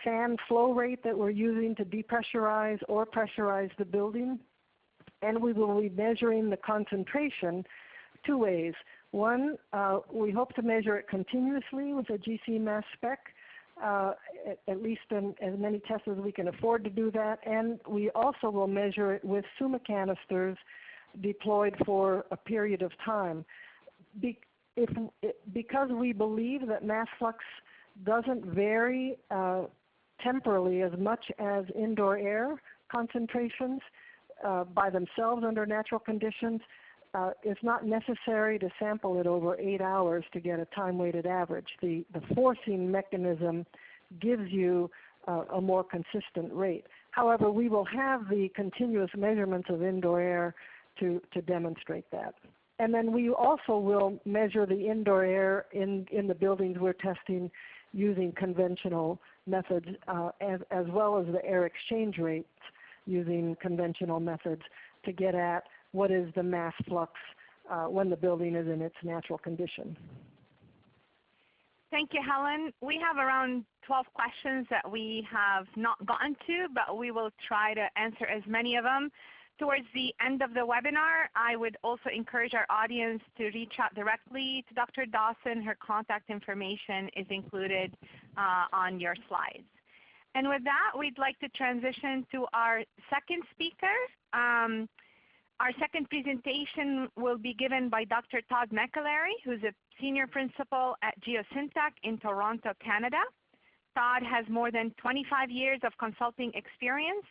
fan flow rate that we're using to depressurize or pressurize the building, and we will be measuring the concentration two ways. One, we hope to measure it continuously with a GC mass spec, at least in as many tests as we can afford to do that. And we also will measure it with SUMA canisters deployed for a period of time. Because we believe that mass flux doesn't vary temporally as much as indoor air concentrations by themselves under natural conditions, it's not necessary to sample it over 8 hours to get a time-weighted average. The forcing mechanism gives you a more consistent rate. However, we will have the continuous measurements of indoor air to demonstrate that. And then we also will measure the indoor air in the buildings we're testing using conventional methods, as well as the air exchange rates using conventional methods to get at what is the mass flux when the building is in its natural condition. Thank you, Helen. We have around 12 questions that we have not gotten to, but we will try to answer as many of them. Towards the end of the webinar, I would also encourage our audience to reach out directly to Dr. Dawson. Her contact information is included on your slides. And with that, we'd like to transition to our second speaker. Our second presentation will be given by Dr. Todd McAlery, who's a Senior Principal at Geosyntac in Toronto, Canada. Todd has more than 25 years of consulting experience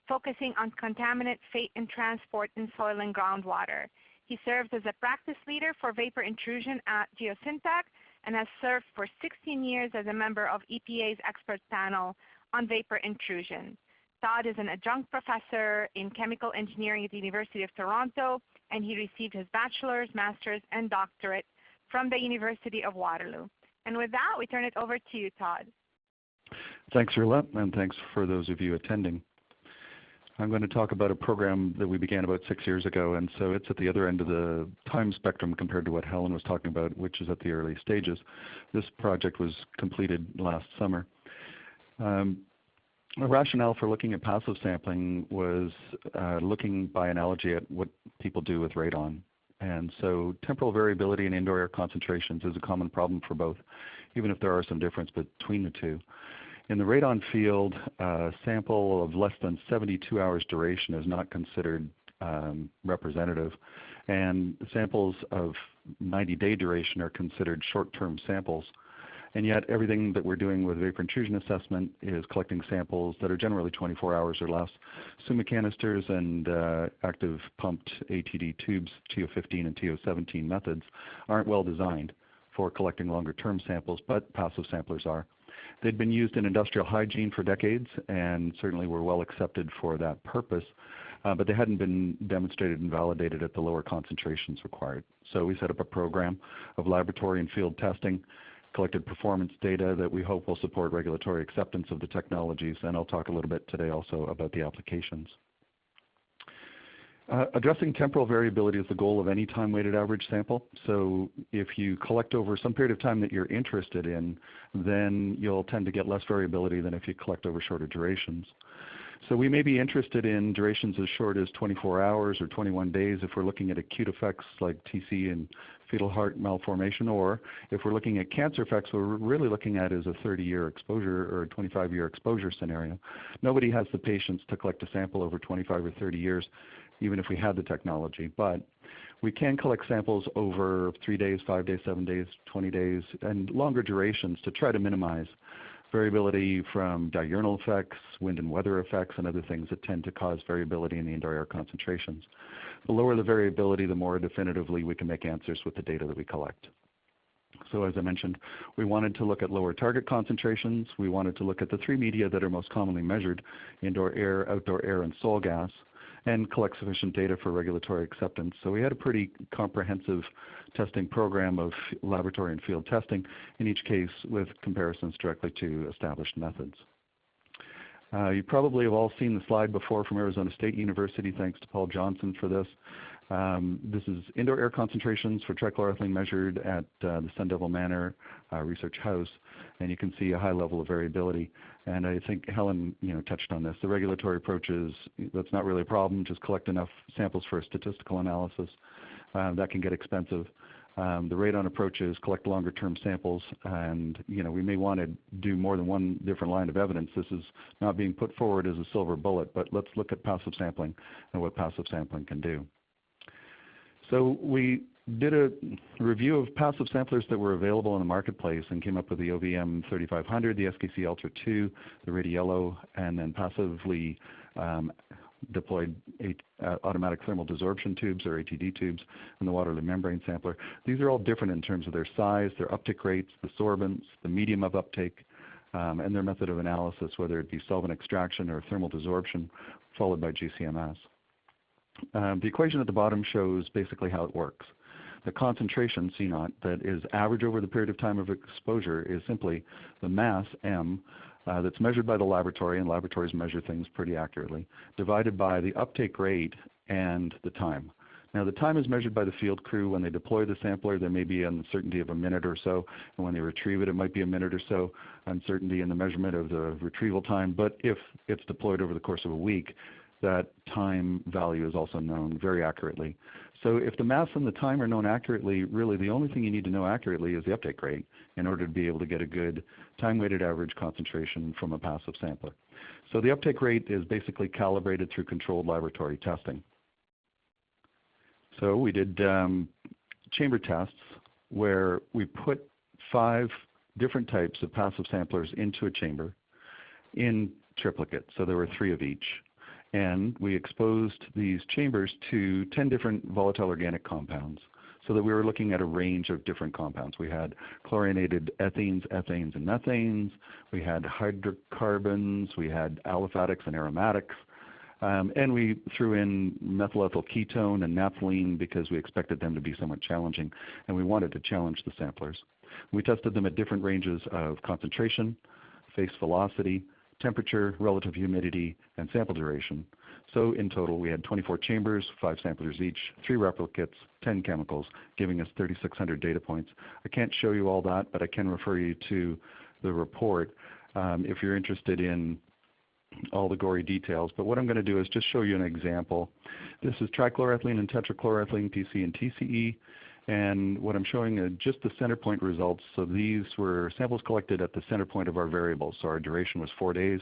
focusing on contaminant fate and transport in soil and groundwater. He serves as a practice leader for vapor intrusion at Geosyntac and has served for 16 years as a member of EPA's expert panel on vapor intrusion. Todd is an adjunct professor in chemical engineering at the University of Toronto, and he received his bachelor's, master's, and doctorate from the University of Waterloo. And with that, we turn it over to you, Todd. Thanks, Rula, and thanks for those of you attending. I'm going to talk about a program that we began about 6 years ago, and so it's at the other end of the time spectrum compared to what Helen was talking about, which is at the early stages. This project was completed last summer. The rationale for looking at passive sampling was looking by analogy at what people do with radon. And so temporal variability in indoor air concentrations is a common problem for both, even if there are some difference between the two. In the radon field, a sample of less than 72 hours duration is not considered representative. And samples of 90-day duration are considered short-term samples. And yet everything that we're doing with vapor intrusion assessment is collecting samples that are generally 24 hours or less. SUMA canisters and active pumped ATD tubes, TO15 and TO17 methods, aren't well designed for collecting longer term samples, but passive samplers are. They'd been used in industrial hygiene for decades and certainly were well accepted for that purpose, but they hadn't been demonstrated and validated at the lower concentrations required. So we set up a program of laboratory and field testing, collected performance data that we hope will support regulatory acceptance of the technologies, and I'll talk a little bit today also about the applications. Addressing temporal variability is the goal of any time-weighted average sample. So if you collect over some period of time that you're interested in, then you'll tend to get less variability than if you collect over shorter durations. So we may be interested in durations as short as 24 hours or 21 days if we're looking at acute effects like TC and fetal heart malformation, or if we're looking at cancer effects, what we're really looking at is a 30-year exposure or a 25-year exposure scenario. Nobody has the patience to collect a sample over 25 or 30 years, even if we had the technology. But we can collect samples over 3 days, 5 days, 7 days, 20 days, and longer durations to try to minimize variability from diurnal effects, wind and weather effects, and other things that tend to cause variability in the indoor air concentrations. The lower the variability, the more definitively we can make answers with the data that we collect. So as I mentioned, we wanted to look at lower target concentrations. We wanted to look at the three media that are most commonly measured, indoor air, outdoor air, and soil gas, and collect sufficient data for regulatory acceptance. So we had a pretty comprehensive testing program of laboratory and field testing, in each case with comparisons directly to established methods. You probably have all seen the slide before from Arizona State University. Thanks to Paul Johnson for this. This is indoor air concentrations for trichloroethylene measured at the Sun Devil Manor Research House, and you can see a high level of variability. And I think Helen touched on this. The regulatory approach is, that's not really a problem, just collect enough samples for a statistical analysis. That can get expensive. The radon approach is collect longer term samples, and we may want to do more than one different line of evidence. This is not being put forward as a silver bullet, but let's look at passive sampling and what passive sampling can do. So we did a review of passive samplers that were available in the marketplace and came up with the OVM 3500, the SKC Ultra 2, the Radiello, and then passively deployed automatic thermal desorption tubes or ATD tubes and the Waterloo membrane sampler. These are all different in terms of their size, their uptake rates, the sorbents, the medium of uptake, and their method of analysis, whether it be solvent extraction or thermal desorption, followed by GCMS. The equation at the bottom shows basically how it works. The concentration, C naught, that is average over the period of time of exposure is simply the mass, M, that's measured by the laboratory, and laboratories measure things pretty accurately, divided by the uptake rate and the time. Now the time is measured by the field crew. When they deploy the sampler, there may be an uncertainty of a minute or so, and when they retrieve it, it might be a minute or so, uncertainty in the measurement of the retrieval time. But if it's deployed over the course of a week, that time value is also known very accurately. So if the mass and the time are known accurately, really the only thing you need to know accurately is the uptake rate in order to be able to get a good time-weighted average concentration from a passive sampler. So the uptake rate is basically calibrated through controlled laboratory testing. So we did chamber tests where we put 5 different types of passive samplers into a chamber in triplicate. So there were 3 of each. And we exposed these chambers to 10 different volatile organic compounds so that we were looking at a range of different compounds. We had chlorinated ethenes, ethanes, and methanes. We had hydrocarbons. We had aliphatics and aromatics. And we threw in methylethyl ketone and naphthalene because we expected them to be somewhat challenging, and we wanted to challenge the samplers. We tested them at different ranges of concentration, phase velocity, temperature, relative humidity, and sample duration. So in total, we had 24 chambers, 5 samplers each, 3 replicates, 10 chemicals, giving us 3,600 data points. I can't show you all that, but I can refer you to the report if you're interested in all the gory details. But what I'm going to do is just show you an example. This is trichloroethylene and tetrachloroethylene, PC and TCE. And what I'm showing is just the center point results. So these were samples collected at the center point of our variables. So our duration was 4 days.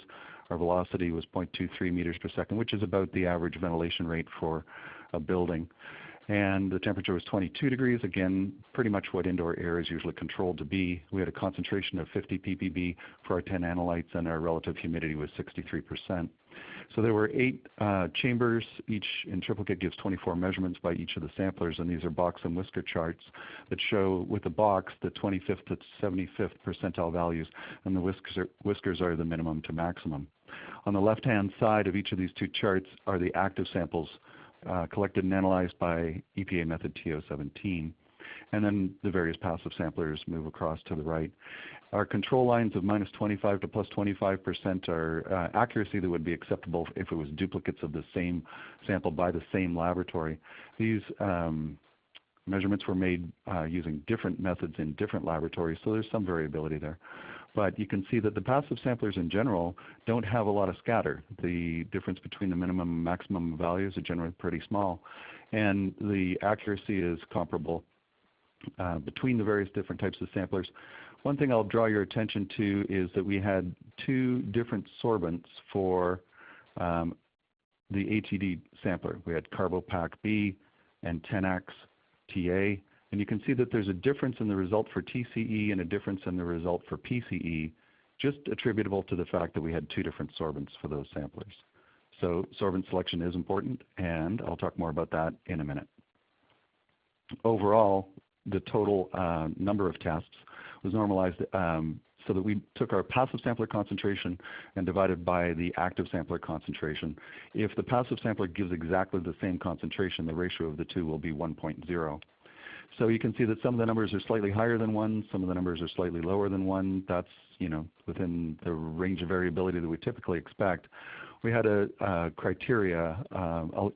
Our velocity was 0.23 meters per second, which is about the average ventilation rate for a building. And the temperature was 22 degrees, again, pretty much what indoor air is usually controlled to be. We had a concentration of 50 ppb for our 10 analytes, and our relative humidity was 63%. So there were 8 chambers. Each in triplicate gives 24 measurements by each of the samplers, and these are box and whisker charts that show with the box the 25th to 75th percentile values, and the whiskers are the minimum to maximum. On the left-hand side of each of these two charts are the active samples collected and analyzed by EPA method TO17. And then the various passive samplers move across to the right. Our control lines of -25 to +25% are accuracy that would be acceptable if it was duplicates of the same sample by the same laboratory. These measurements were made using different methods in different laboratories, so there's some variability there. But you can see that the passive samplers in general don't have a lot of scatter. The difference between the minimum and maximum values are generally pretty small. And the accuracy is comparable between the various different types of samplers. One thing I'll draw your attention to is that we had 2 different sorbents for the ATD sampler. We had Carbopac B and 10X TA. And you can see that there's a difference in the result for TCE and a difference in the result for PCE, just attributable to the fact that we had 2 different sorbents for those samplers. So sorbent selection is important, and I'll talk more about that in a minute. Overall, the total number of tests was normalized so that we took our passive sampler concentration and divided by the active sampler concentration. If the passive sampler gives exactly the same concentration, the ratio of the two will be 1.0. So you can see that some of the numbers are slightly higher than 1, some of the numbers are slightly lower than 1. That's within the range of variability that we typically expect. We had a criteria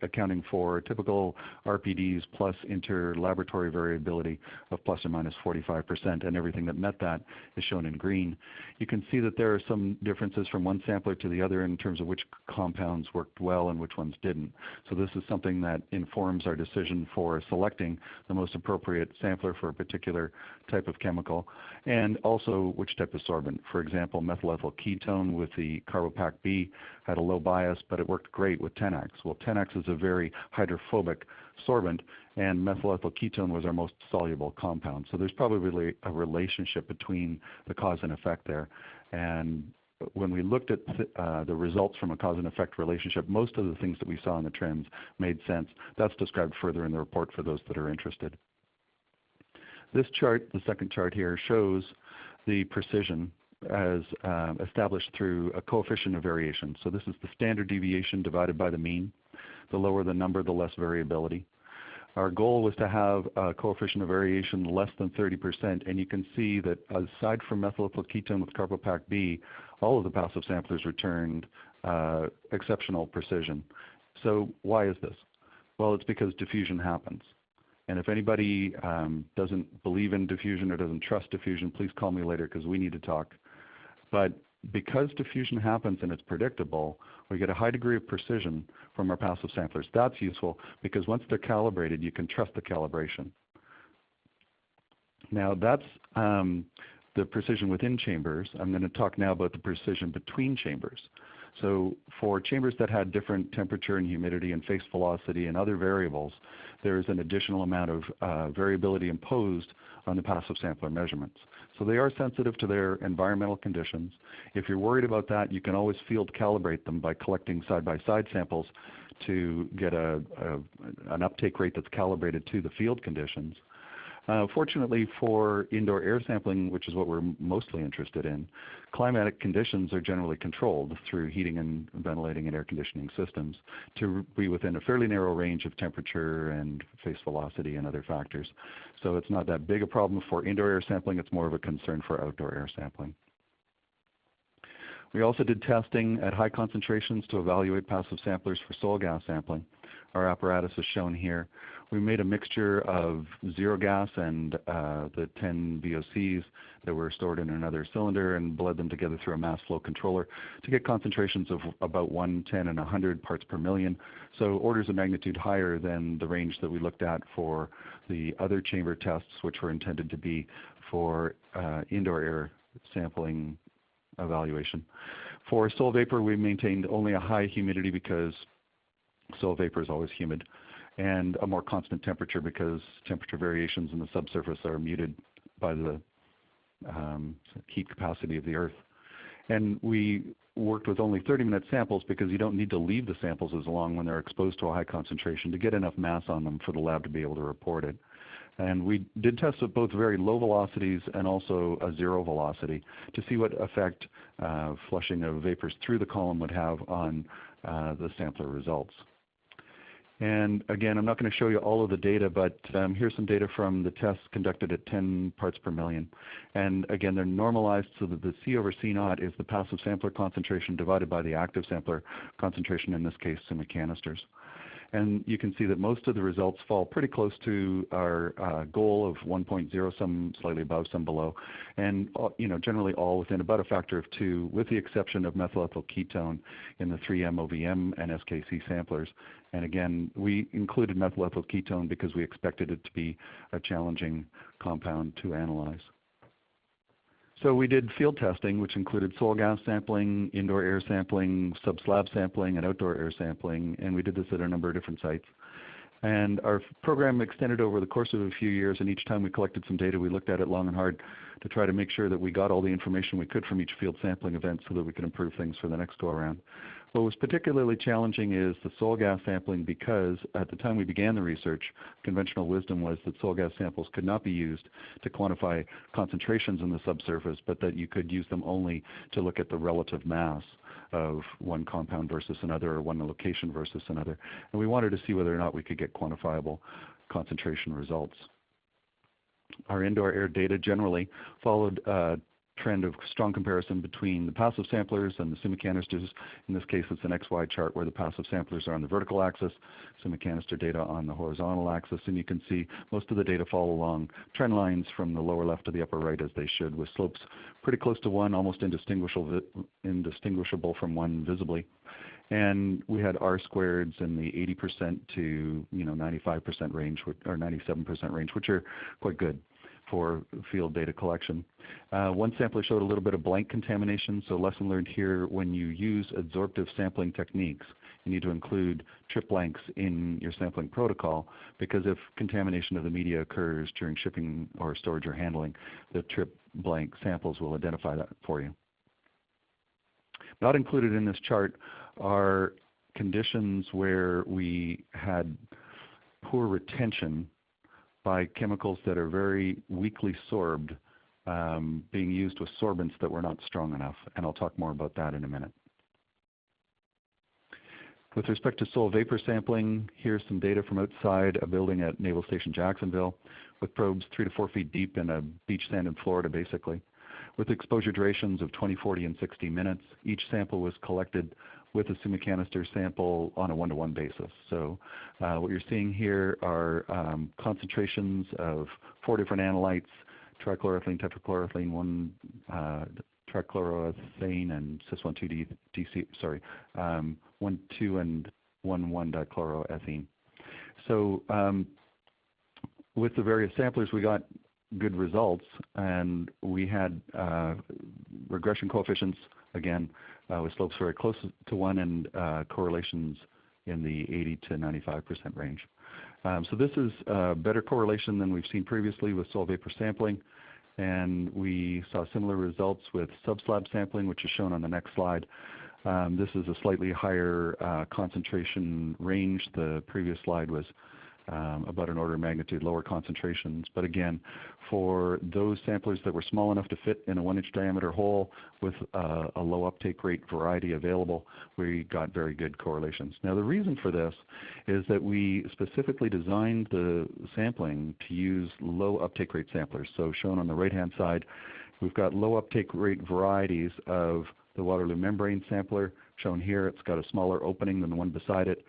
accounting for typical RPDs plus inter-laboratory variability of plus or minus 45%, and everything that met that is shown in green. You can see that there are some differences from one sampler to the other in terms of which compounds worked well and which ones didn't. So this is something that informs our decision for selecting the most appropriate sampler for a particular type of chemical, and also which type of sorbent. For example, methyl ethyl ketone with the Carbopac B had a low bias, but it worked great with 10X. Well, 10X is a very hydrophobic sorbent, and methyl ethyl ketone was our most soluble compound. So there's probably a relationship between the cause and effect there. And when we looked at the results from a cause and effect relationship, most of the things that we saw in the trends made sense. That's described further in the report for those that are interested. This chart, the second chart here, shows the precision as established through a coefficient of variation. So this is the standard deviation divided by the mean. The lower the number, the less variability. Our goal was to have a coefficient of variation less than 30%, and you can see that aside from methyl ethyl ketone with Carbopac B, all of the passive samplers returned exceptional precision. So why is this? Well, it's because diffusion happens. And if anybody doesn't believe in diffusion or doesn't trust diffusion, please call me later because we need to talk. But because diffusion happens and it's predictable, we get a high degree of precision from our passive samplers. That's useful because once they're calibrated, you can trust the calibration. Now that's the precision within chambers. I'm going to talk now about the precision between chambers. So for chambers that had different temperature and humidity and phase velocity and other variables, there is an additional amount of variability imposed on the passive sampler measurements. So they are sensitive to their environmental conditions. If you're worried about that, you can always field calibrate them by collecting side-by-side samples to get an uptake rate that's calibrated to the field conditions. Fortunately for indoor air sampling, which is what we're mostly interested in, climatic conditions are generally controlled through heating and ventilating and air conditioning systems to be within a fairly narrow range of temperature and phase velocity and other factors. So it's not that big a problem for indoor air sampling, it's more of a concern for outdoor air sampling. We also did testing at high concentrations to evaluate passive samplers for soil gas sampling. Our apparatus is shown here. We made a mixture of zero gas and the 10 VOCs that were stored in another cylinder and bled them together through a mass flow controller to get concentrations of about 1, 10, and 100 parts per million. So orders of magnitude higher than the range that we looked at for the other chamber tests, which were intended to be for indoor air sampling evaluation. For soil vapor, we maintained only a high humidity because soil vapor is always humid, and a more constant temperature because temperature variations in the subsurface are muted by the heat capacity of the Earth. And we worked with only 30-minute samples because you don't need to leave the samples as long when they're exposed to a high concentration to get enough mass on them for the lab to be able to report it. And we did test at both very low velocities and also a zero velocity to see what effect flushing of vapors through the column would have on the sampler results. And again, I'm not going to show you all of the data, but here's some data from the tests conducted at 10 parts per million. And again, they're normalized so that the C over C naught is the passive sampler concentration divided by the active sampler concentration, in this case, semicanisters. And you can see that most of the results fall pretty close to our goal of 1.0, some slightly above, some below, and generally all within about a factor of 2, with the exception of methyl ethyl ketone in the 3-MOVM and SKC samplers. And again, we included methyl ethyl ketone because we expected it to be a challenging compound to analyze. So we did field testing, which included soil gas sampling, indoor air sampling, sub-slab sampling, and outdoor air sampling, and we did this at a number of different sites. And our program extended over the course of a few years, and each time we collected some data, we looked at it long and hard to try to make sure that we got all the information we could from each field sampling event so that we could improve things for the next go-around. What was particularly challenging is the soil gas sampling because at the time we began the research, conventional wisdom was that soil gas samples could not be used to quantify concentrations in the subsurface, but that you could use them only to look at the relative mass of one compound versus another, or one location versus another. And we wanted to see whether or not we could get quantifiable concentration results. Our indoor air data generally followed trend of strong comparison between the passive samplers and the semicanisters. In this case, it's an XY chart where the passive samplers are on the vertical axis, semicanister data on the horizontal axis, and you can see most of the data follow along trend lines from the lower left to the upper right as they should, with slopes pretty close to 1, almost indistinguishable from 1 visibly. And we had R-squareds in the 80% to 95% range, or 97% range, which are quite good for field data collection. One sampler showed a little bit of blank contamination, so lesson learned here: when you use adsorptive sampling techniques, you need to include trip blanks in your sampling protocol, because if contamination of the media occurs during shipping or storage or handling, the trip blank samples will identify that for you. Not included in this chart are conditions where we had poor retention by chemicals that are very weakly sorbed, being used with sorbents that were not strong enough, and I'll talk more about that in a minute. With respect to soil vapor sampling, here's some data from outside a building at Naval Station Jacksonville, with probes 3 to 4 feet deep in a beach sand in Florida, basically, with exposure durations of 20, 40, and 60 minutes. Each sample was collected with a semicanister sample on a 1-to-1 basis. So what you're seeing here are concentrations of 4 different analytes: trichloroethylene, tetrachloroethylene, 1-trichloroethane, and cis-1,2-DC, 1,2 and 1,1-dichloroethene. So with the various samplers, we got good results, and we had regression coefficients, again, with slopes very close to 1 and correlations in the 80 to 95% range. So this is a better correlation than we've seen previously with soil vapor sampling, and we saw similar results with sub-slab sampling, which is shown on the next slide. This is a slightly higher concentration range. The previous slide was about an order of magnitude lower concentrations. But again, for those samplers that were small enough to fit in a 1-inch diameter hole with a low uptake rate variety available, we got very good correlations. Now the reason for this is that we specifically designed the sampling to use low uptake rate samplers. So shown on the right-hand side, we've got low uptake rate varieties of the Waterloo membrane sampler. Shown here, it's got a smaller opening than the one beside it.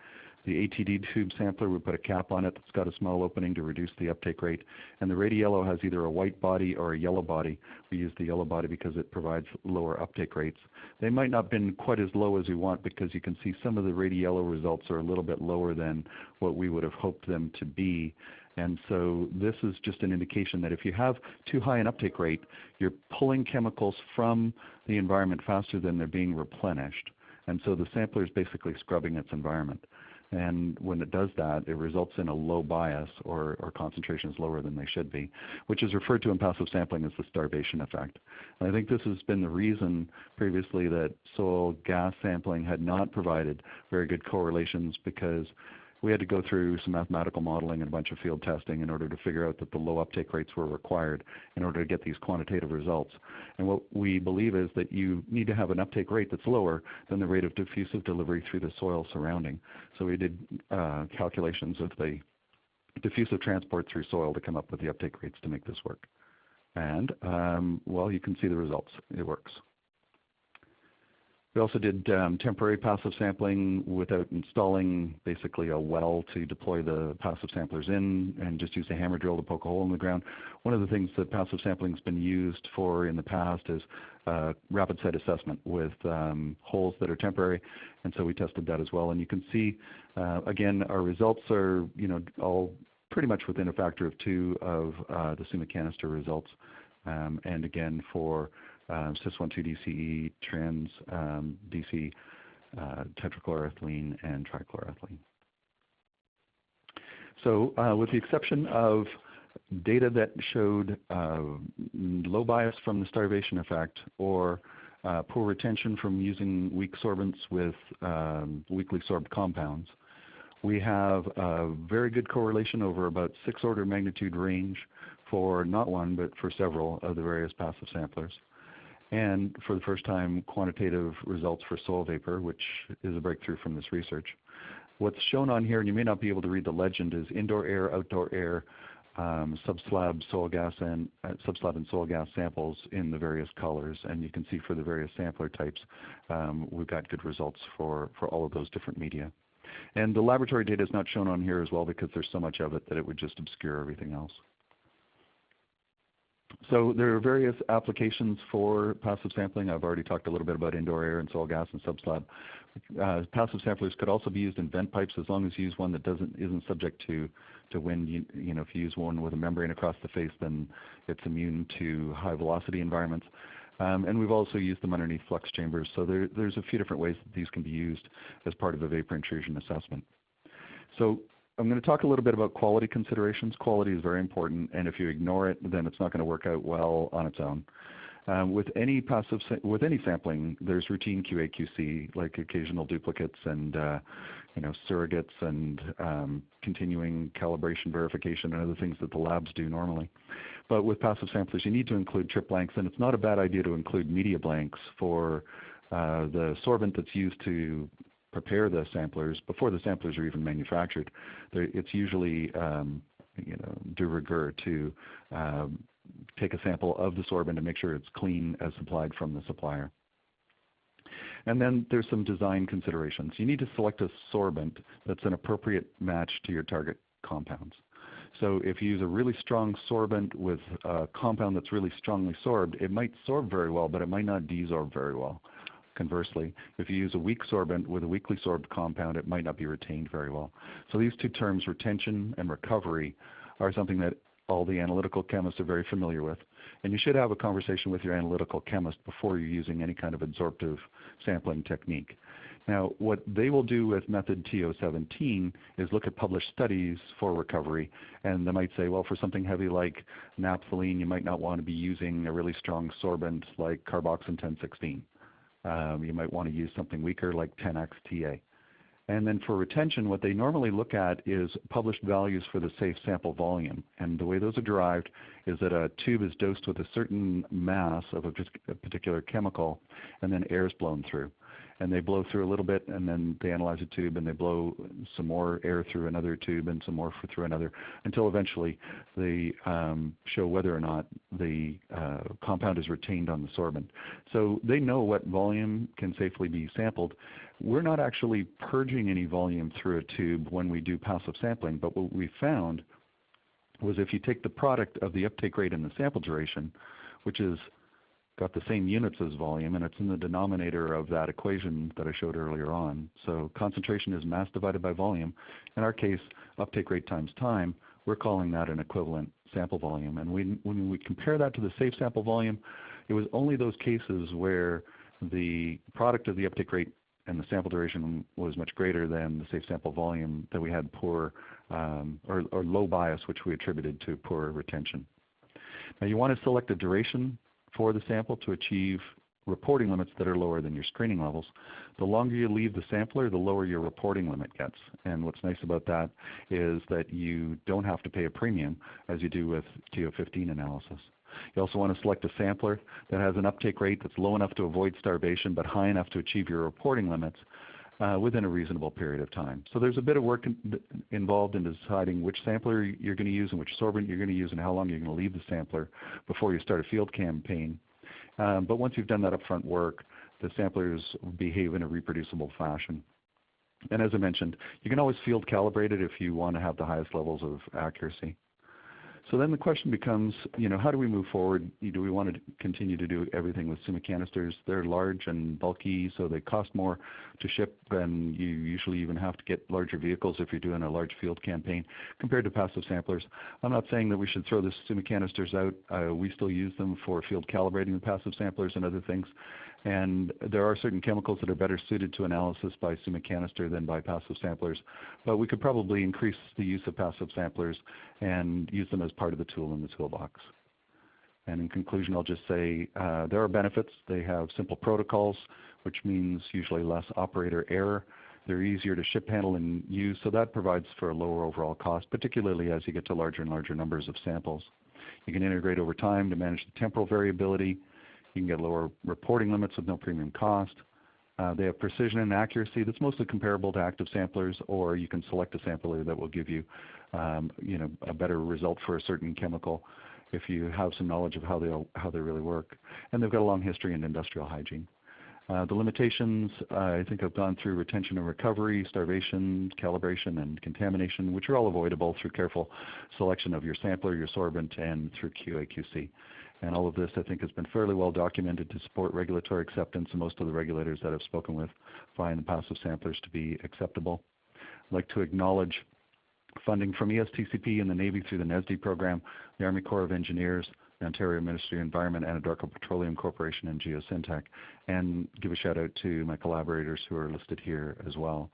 The ATD tube sampler, we put a cap on it that's got a small opening to reduce the uptake rate. And the Radiello has either a white body or a yellow body. We use the yellow body because it provides lower uptake rates. They might not have been quite as low as we want, because you can see some of the Radiello results are a little bit lower than what we would have hoped them to be. And so this is just an indication that if you have too high an uptake rate, you're pulling chemicals from the environment faster than they're being replenished. And so the sampler is basically scrubbing its environment. And when it does that, it results in a low bias, or concentrations lower than they should be, which is referred to in passive sampling as the starvation effect. And I think this has been the reason previously that soil gas sampling had not provided very good correlations, because we had to go through some mathematical modeling and a bunch of field testing in order to figure out that the low uptake rates were required in order to get these quantitative results. And what we believe is that you need to have an uptake rate that's lower than the rate of diffusive delivery through the soil surrounding. So we did calculations of the diffusive transport through soil to come up with the uptake rates to make this work. And well, you can see the results. It works. We also did temporary passive sampling without installing basically a well to deploy the passive samplers in, and just use a hammer drill to poke a hole in the ground. One of the things that passive sampling has been used for in the past is rapid site assessment with holes that are temporary, and so we tested that as well. And you can see, again, our results are all pretty much within a factor of 2 of the Summa canister results. And again, for cis-1,2-DCE, trans DC, tetrachloroethylene, and trichloroethylene. So with the exception of data that showed low bias from the starvation effect, or poor retention from using weak sorbents with weakly sorbed compounds, we have a very good correlation over about 6 order magnitude range for not one, but for several of the various passive samplers. And for the first time, quantitative results for soil vapor, which is a breakthrough from this research. What's shown on here, and you may not be able to read the legend, is indoor air, outdoor air, sub-slab soil gas, and sub-slab and soil gas samples in the various colors. And you can see for the various sampler types, we've got good results for all of those different media. And the laboratory data is not shown on here as well, because there's so much of it that it would just obscure everything else. So there are various applications for passive sampling. I've already talked a little bit about indoor air and soil gas and sub-slab. Passive samplers could also be used in vent pipes, as long as you use one that isn't subject to wind. If you use one with a membrane across the face, then it's immune to high velocity environments. And we've also used them underneath flux chambers. So there's a few different ways that these can be used as part of a vapor intrusion assessment. So I'm going to talk a little bit about quality considerations. Quality is very important, and if you ignore it, then it's not going to work out well on its own. With any sampling, there's routine QA/QC, like occasional duplicates and surrogates and continuing calibration verification and other things that the labs do normally. But with passive samplers, you need to include trip blanks, and it's not a bad idea to include media blanks for the sorbent that's used to prepare the samplers before the samplers are even manufactured. It's usually de rigueur to take a sample of the sorbent and make sure it's clean as supplied from the supplier. And then there's some design considerations. You need to select a sorbent that's an appropriate match to your target compounds. So if you use a really strong sorbent with a compound that's really strongly sorbed, it might sorb very well, but it might not desorb very well. Conversely, if you use a weak sorbent with a weakly sorbed compound, it might not be retained very well. So these two terms, retention and recovery, are something that all the analytical chemists are very familiar with. And you should have a conversation with your analytical chemist before you're using any kind of absorptive sampling technique. Now, what they will do with method TO17 is look at published studies for recovery, and they might say, well, for something heavy like naphthalene, you might not want to be using a really strong sorbent like carboxin 1016. You might want to use something weaker like 10xTA. And then for retention, what they normally look at is published values for the safe sample volume. And the way those are derived is that a tube is dosed with a certain mass of a particular chemical, and then air is blown through. And they blow through a little bit, and then they analyze a tube, and they blow some more air through another tube and some more through another, until eventually they show whether or not the compound is retained on the sorbent. So they know what volume can safely be sampled. We're not actually purging any volume through a tube when we do passive sampling, but what we found was if you take the product of the uptake rate and the sample duration, which is got the same units as volume, and it's in the denominator of that equation that I showed earlier on. So concentration is mass divided by volume. In our case, uptake rate times time. we're calling that an equivalent sample volume. And when we compare that to the safe sample volume, it was only those cases where the product of the uptake rate and the sample duration was much greater than the safe sample volume that we had poor or low bias, which we attributed to poor retention. Now you want to select a duration for the sample to achieve reporting limits that are lower than your screening levels. The longer you leave the sampler, the lower your reporting limit gets. And what's nice about that is that you don't have to pay a premium as you do with TO15 analysis. You also want to select a sampler that has an uptake rate that's low enough to avoid starvation but high enough to achieve your reporting limits within a reasonable period of time. So there's a bit of work involved in deciding which sampler you're going to use and which sorbent you're going to use and how long you're going to leave the sampler before you start a field campaign. But once you've done that upfront work, the samplers behave in a reproducible fashion. And as I mentioned, you can always field calibrate it if you want to have the highest levels of accuracy. So then the question becomes, how do we move forward? Do we want to continue to do everything with SUMA canisters? They're large and bulky, so they cost more to ship, and you usually even have to get larger vehicles if you're doing a large field campaign compared to passive samplers. I'm not saying that we should throw the SUMA canisters out. We still use them for field calibrating the passive samplers and other things. And there are certain chemicals that are better suited to analysis by SUMA canister than by passive samplers. But we could probably increase the use of passive samplers and use them as part of the tool in the toolbox. And in conclusion, I'll just say there are benefits. They have simple protocols, which means usually less operator error. They're easier to ship, handle, and use, so that provides for a lower overall cost, particularly as you get to larger and larger numbers of samples. You can integrate over time to manage the temporal variability. You can get lower reporting limits with no premium cost. They have precision and accuracy that's mostly comparable to active samplers, or you can select a sampler that will give you, a better result for a certain chemical if you have some knowledge of how they really work. And they've got a long history in industrial hygiene. The limitations, I think I've gone through retention and recovery, starvation, calibration, and contamination, which are all avoidable through careful selection of your sampler, your sorbent, and through QA/QC. And all of this, I think, has been fairly well documented to support regulatory acceptance, and most of the regulators that I've spoken with find the passive samplers to be acceptable. I'd like to acknowledge funding from ESTCP and the Navy through the NESD program, the Army Corps of Engineers, the Ontario Ministry of Environment, Anadarko Petroleum Corporation, and Geosyntec, and give a shout out to my collaborators who are listed here as well.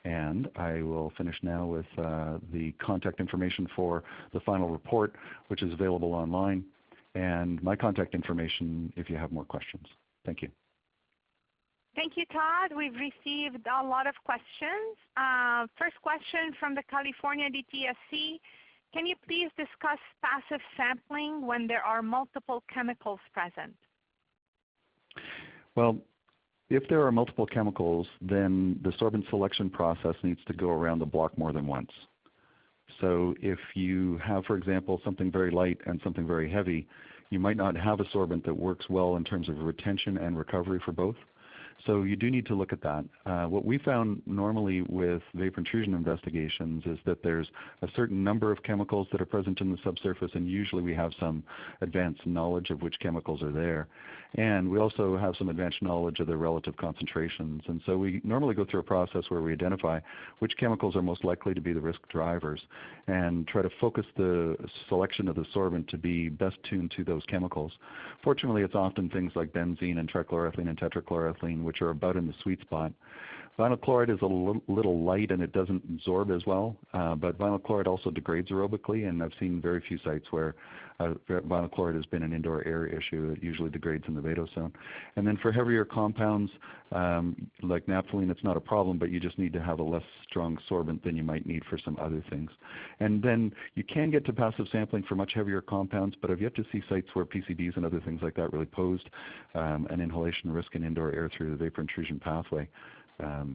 And I will finish now with the contact information for the final report, which is available online, and my contact information if you have more questions. Thank you. Thank you, Todd. We've received a lot of questions. First question from the California DTSC. Can you please discuss passive sampling when there are multiple chemicals present? Well, if there are multiple chemicals, then the sorbent selection process needs to go around the block more than once. So if you have, for example, something very light and something very heavy, you might not have a sorbent that works well in terms of retention and recovery for both. So you do need to look at that. What we found normally with vapor intrusion investigations is that there's a certain number of chemicals that are present in the subsurface, and usually we have some advanced knowledge of which chemicals are there. And we also have some advanced knowledge of their relative concentrations. And so we normally go through a process where we identify which chemicals are most likely to be the risk drivers and try to focus the selection of the sorbent to be best tuned to those chemicals. Fortunately, it's often things like benzene and trichloroethylene and tetrachloroethylene, which are about in the sweet spot. Vinyl chloride is a little light and it doesn't absorb as well, but vinyl chloride also degrades aerobically, and I've seen very few sites where vinyl chloride has been an indoor air issue. It usually degrades in the Vadose zone. And then for heavier compounds like naphthalene, it's not a problem, but you just need to have a less strong sorbent than you might need for some other things. And then you can get to passive sampling for much heavier compounds, but I've yet to see sites where PCBs and other things like that really posed an inhalation risk in indoor air through the vapor intrusion pathway. I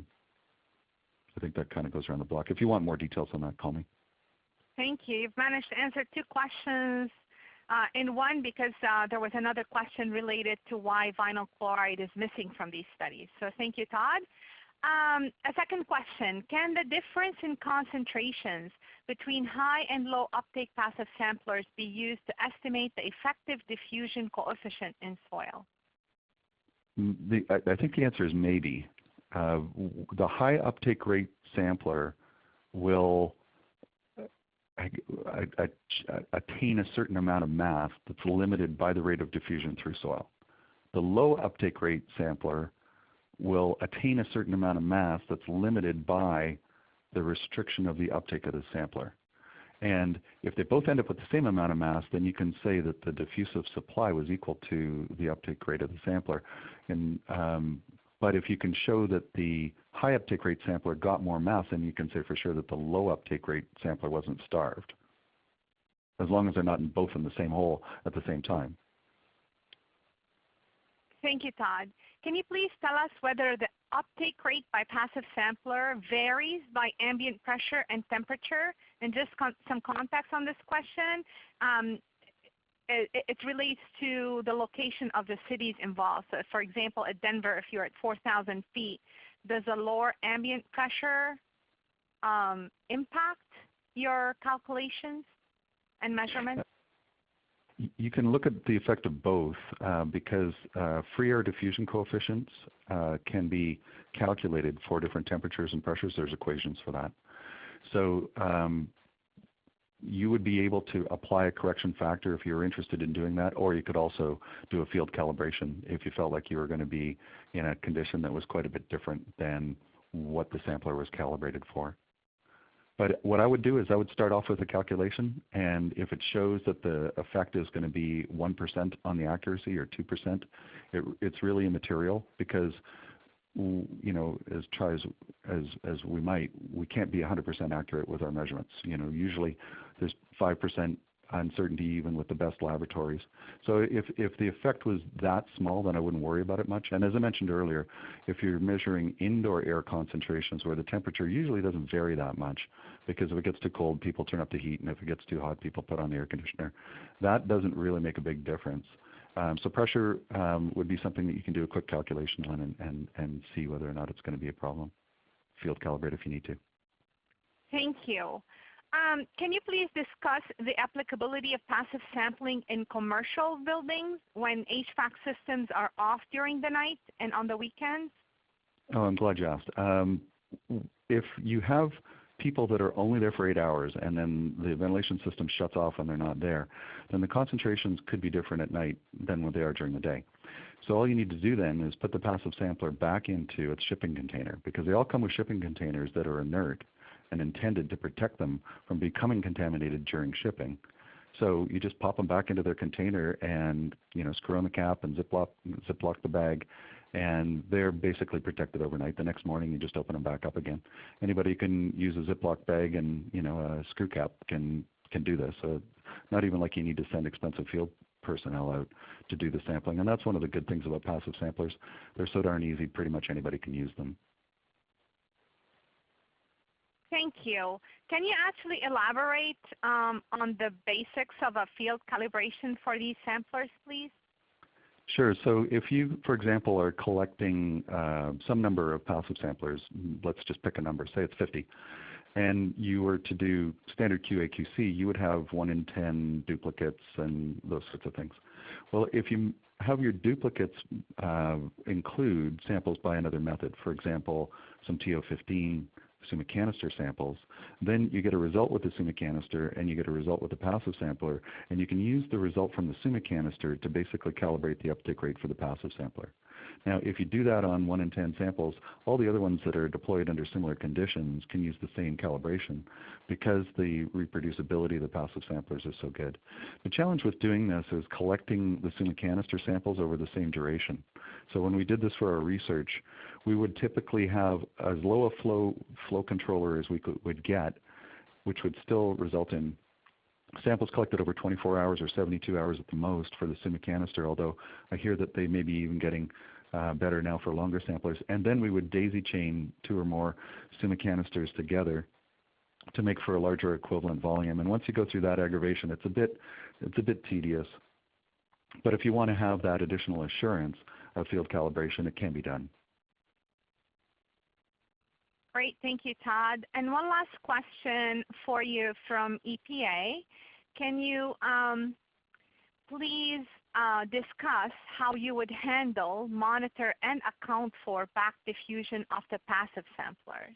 think that kind of goes around the block. If you want more details on that, call me. Thank you. You've managed to answer two questions in one, because there was another question related to why vinyl chloride is missing from these studies. So thank you, Todd. A second question, can the difference in concentrations between high and low uptake passive samplers be used to estimate the effective diffusion coefficient in soil? I think the answer is maybe. The high uptake rate sampler will attain a certain amount of mass that's limited by the rate of diffusion through soil. The low uptake rate sampler will attain a certain amount of mass that's limited by the restriction of the uptake of the sampler. And if they both end up with the same amount of mass, then you can say that the diffusive supply was equal to the uptake rate of the sampler. And, but if you can show that the high uptake rate sampler got more mass, then you can say for sure that the low uptake rate sampler wasn't starved, as long as they're not both in the same hole at the same time. Thank you, Todd. Can you please tell us whether the uptake rate by passive sampler varies by ambient pressure and temperature? And just some context on this question. It relates to the location of the cities involved. So for example, at Denver, if you're at 4,000 feet, does a lower ambient pressure impact your calculations and measurements? You can look at the effect of both because free air diffusion coefficients can be calculated for different temperatures and pressures. There's equations for that. So you would be able to apply a correction factor if you're interested in doing that, or you could also do a field calibration if you felt like you were going to be in a condition that was quite a bit different than what the sampler was calibrated for. But what I would do is I would start off with a calculation, and if it shows that the effect is going to be 1% on the accuracy or 2%, it's really immaterial because, you know, as try as we might, we can't be 100% accurate with our measurements. You know, usually there's 5% uncertainty even with the best laboratories. So if the effect was that small, then I wouldn't worry about it much. And as I mentioned earlier, if you're measuring indoor air concentrations where the temperature usually doesn't vary that much, because if it gets too cold, people turn up the heat, and if it gets too hot, people put on the air conditioner. That doesn't really make a big difference. So pressure would be something that you can do a quick calculation on and see whether or not it's going to be a problem. Field calibrate if you need to. Thank you. Can you please discuss the applicability of passive sampling in commercial buildings when HVAC systems are off during the night and on the weekends? Oh, I'm glad you asked. If you have people that are only there for 8 hours and then the ventilation system shuts off and they're not there, then the concentrations could be different at night than what they are during the day. So all you need to do then is put the passive sampler back into its shipping container, because they all come with shipping containers that are inert and intended to protect them from becoming contaminated during shipping. So you just pop them back into their container and, you know, screw on the cap and ziplock the bag, and they're basically protected overnight. The next morning you just open them back up again. Anybody who can use a Ziploc bag and, you know, a screw cap can do this. So not even like you need to send expensive field personnel out to do the sampling. And that's one of the good things about passive samplers. They're so darn easy, pretty much anybody can use them. Thank you. Can you actually elaborate on the basics of a field calibration for these samplers, please? Sure. So if you, for example, are collecting some number of passive samplers, let's just pick a number, say it's 50, and you were to do standard QA/QC, you would have 1 in 10 duplicates and those sorts of things. Well, if you have your duplicates include samples by another method, for example, some TO15, SUMA canister samples, then you get a result with the SUMA canister and you get a result with the passive sampler, and you can use the result from the SUMA canister to basically calibrate the uptake rate for the passive sampler. Now, if you do that on 1 in 10 samples, all the other ones that are deployed under similar conditions can use the same calibration because the reproducibility of the passive samplers is so good. The challenge with doing this is collecting the SUMA canister samples over the same duration. So when we did this for our research, we would typically have as low a flow controller as we would get, which would still result in samples collected over 24 hours or 72 hours at the most for the SUMA canister, although I hear that they may be even getting better now for longer samplers. And then we would daisy chain 2 or more SUMA canisters together to make for a larger equivalent volume. And once you go through that aggravation, it's a bit tedious. But if you want to have that additional assurance of field calibration, it can be done. Great, thank you, Todd. And one last question for you from EPA. Can you please discuss how you would handle, monitor, and account for back diffusion of the passive samplers?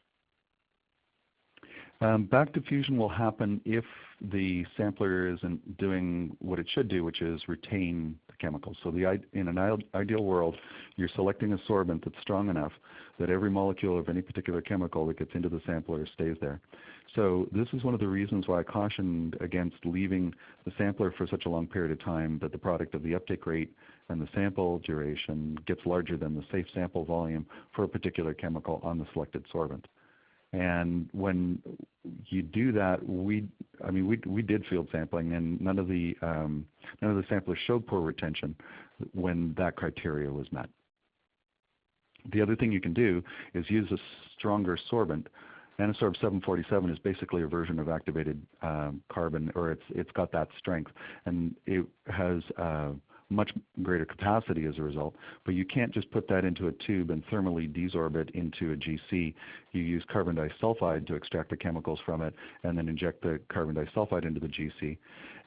Back diffusion will happen if the sampler isn't doing what it should do, which is retain the chemicals. So in an ideal world, you're selecting a sorbent that's strong enough that every molecule of any particular chemical that gets into the sampler stays there. So this is one of the reasons why I cautioned against leaving the sampler for such a long period of time that the product of the uptake rate and the sample duration gets larger than the safe sample volume for a particular chemical on the selected sorbent. And when you do that, we did field sampling, and none of the samplers showed poor retention when that criteria was met. The other thing you can do is use a stronger sorbent. Anasorb 747 is basically a version of activated carbon, or it's got that strength, and it has much greater capacity as a result. But you can't just put that into a tube and thermally desorb it into a GC. You use carbon disulfide to extract the chemicals from it and then inject the carbon disulfide into the GC.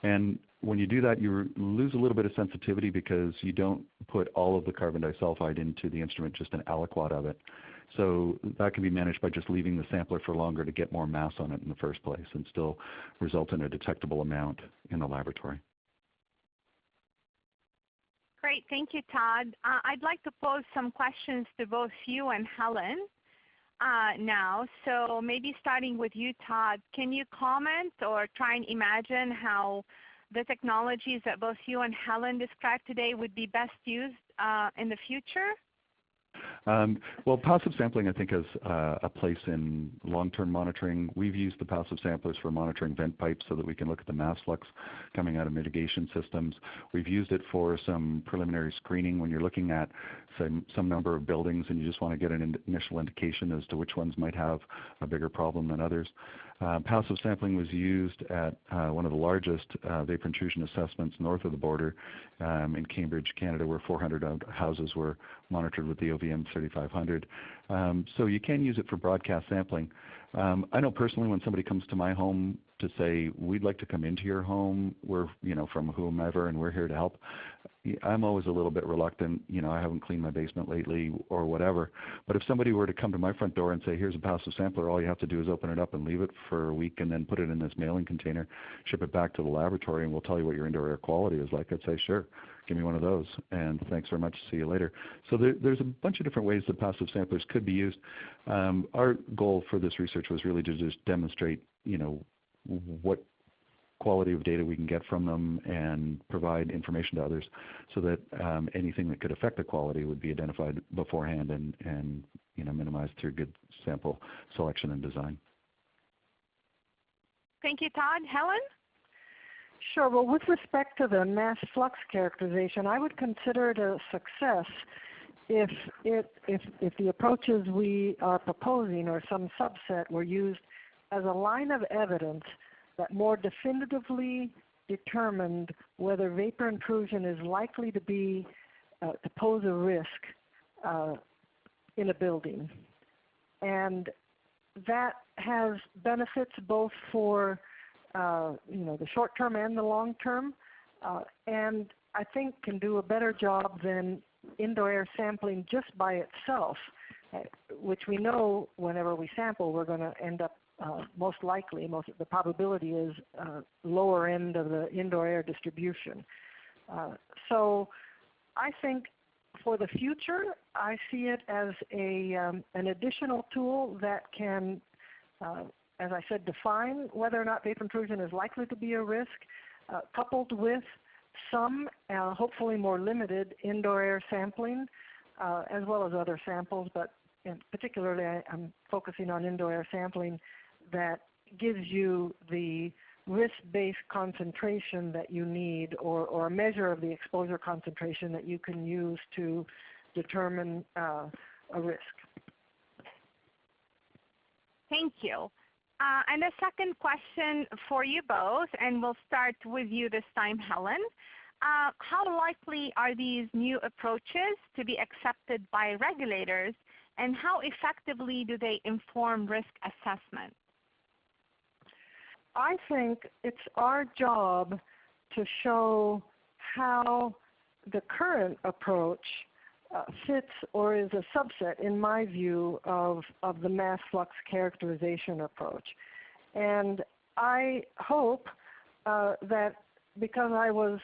And when you do that, you lose a little bit of sensitivity because you don't put all of the carbon disulfide into the instrument, just an aliquot of it. So that can be managed by just leaving the sampler for longer to get more mass on it in the first place and still result in a detectable amount in the laboratory. Great, thank you, Todd. I'd like to pose some questions to both you and Helen now. So maybe starting with you, Todd, can you comment or try and imagine how the technologies that both you and Helen described today would be best used in the future? Well, passive sampling, I think, has a place in long-term monitoring. We've used the passive samplers for monitoring vent pipes so that we can look at the mass flux coming out of mitigation systems. We've used it for some preliminary screening when you're looking at, say, some number of buildings and you just want to get an initial indication as to which ones might have a bigger problem than others. Passive sampling was used at one of the largest vapor intrusion assessments north of the border in Cambridge, Canada, where 400 houses were monitored with the OVM 3500. So you can use it for broadcast sampling. I know personally when somebody comes to my home to say, we'd like to come into your home, we're from whomever and we're here to help, I'm always a little bit reluctant. I haven't cleaned my basement lately or whatever. But if somebody were to come to my front door and say, here's a passive sampler, all you have to do is open it up and leave it for a week and then put it in this mailing container, ship it back to the laboratory, and we'll tell you what your indoor air quality is like, I'd say, sure, give me one of those, and thanks very much, see you later. So there's a bunch of different ways that passive samplers could be used. Our goal for this research was really to just demonstrate, what quality of data we can get from them and provide information to others so that anything that could affect the quality would be identified beforehand and minimized through good sample selection and design. Thank you, Todd. Helen? Sure. Well, with respect to the mass flux characterization, I would consider it a success if the approaches we are proposing or some subset were used as a line of evidence that more definitively determined whether vapor intrusion is likely to pose a risk in a building. And that has benefits both for the short term and the long term, and I think can do a better job than indoor air sampling just by itself, which we know whenever we sample we're going to end up most likely, the probability is lower end of the indoor air distribution. So I think for the future, I see it as an additional tool that can, as I said, define whether or not vapor intrusion is likely to be a risk, coupled with some, hopefully more limited, indoor air sampling, as well as other samples, but particularly I'm focusing on indoor air sampling that gives you the risk-based concentration that you need, or a measure of the exposure concentration that you can use to determine a risk. Thank you. And a second question for you both, and we'll start with you this time, Helen. How likely are these new approaches to be accepted by regulators, and how effectively do they inform risk assessment? I think it's our job to show how the current approach fits or is a subset, in my view, of the mass flux characterization approach. And I hope that because I was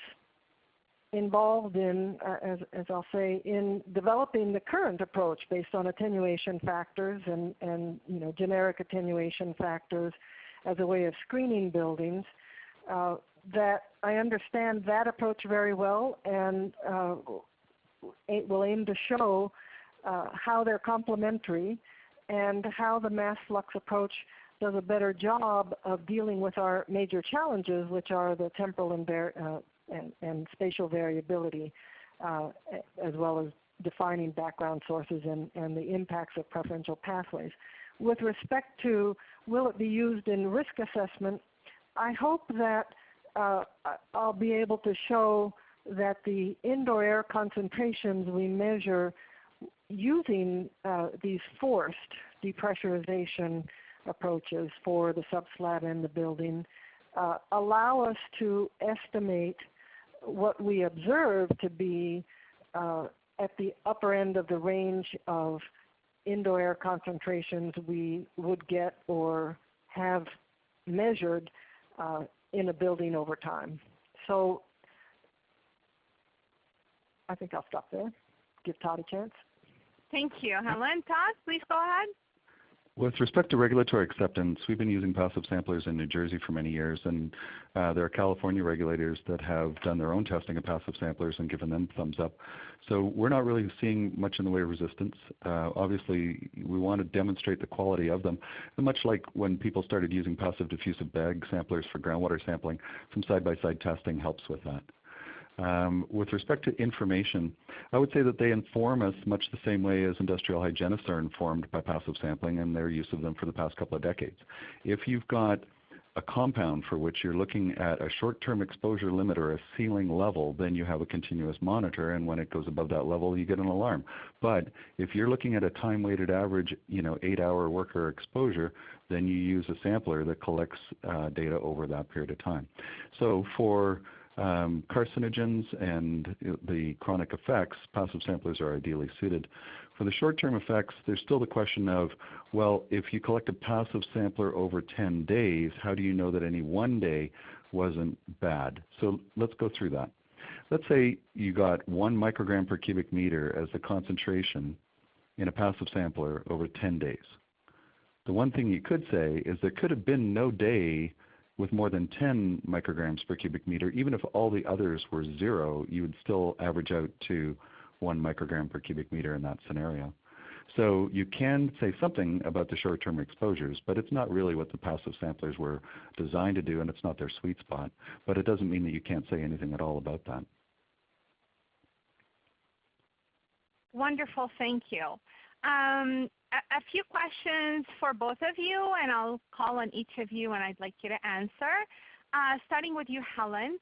involved in, as I'll say, in developing the current approach based on attenuation factors and generic attenuation factors as a way of screening buildings, that I understand that approach very well, and will aim to show how they're complementary and how the mass flux approach does a better job of dealing with our major challenges, which are the temporal and spatial variability, as well as defining background sources and the impacts of preferential pathways. With respect to will it be used in risk assessment, I hope that I'll be able to show that the indoor air concentrations we measure using these forced depressurization approaches for the subslab and the building allow us to estimate what we observe to be at the upper end of the range of indoor air concentrations we would get or have measured in a building over time. So I think I'll stop there. Give Todd a chance. Thank you, Helen. Todd, please go ahead. With respect to regulatory acceptance, we've been using passive samplers in New Jersey for many years, and there are California regulators that have done their own testing of passive samplers and given them thumbs up. So we're not really seeing much in the way of resistance. Obviously, we want to demonstrate the quality of them. And much like when people started using passive diffusive bag samplers for groundwater sampling, some side-by-side testing helps with that. With respect to information, I would say that they inform us much the same way as industrial hygienists are informed by passive sampling and their use of them for the past couple of decades. If you've got a compound for which you're looking at a short-term exposure limit or a ceiling level, then you have a continuous monitor, and when it goes above that level, you get an alarm. But if you're looking at a time-weighted average, 8-hour worker exposure, then you use a sampler that collects data over that period of time. So for carcinogens and the chronic effects, passive samplers are ideally suited. For the short-term effects, there's still the question of, well, if you collect a passive sampler over 10 days, how do you know that any one day wasn't bad? So let's go through that. Let's say you got 1 microgram per cubic meter as the concentration in a passive sampler over 10 days. The one thing you could say is there could have been no day with more than 10 micrograms per cubic meter. Even if all the others were 0, you would still average out to 1 microgram per cubic meter in that scenario. So you can say something about the short-term exposures, but it's not really what the passive samplers were designed to do, and it's not their sweet spot. But it doesn't mean that you can't say anything at all about that. Wonderful, thank you. A few questions for both of you, and I'll call on each of you, and I'd like you to answer. Starting with you, Helen.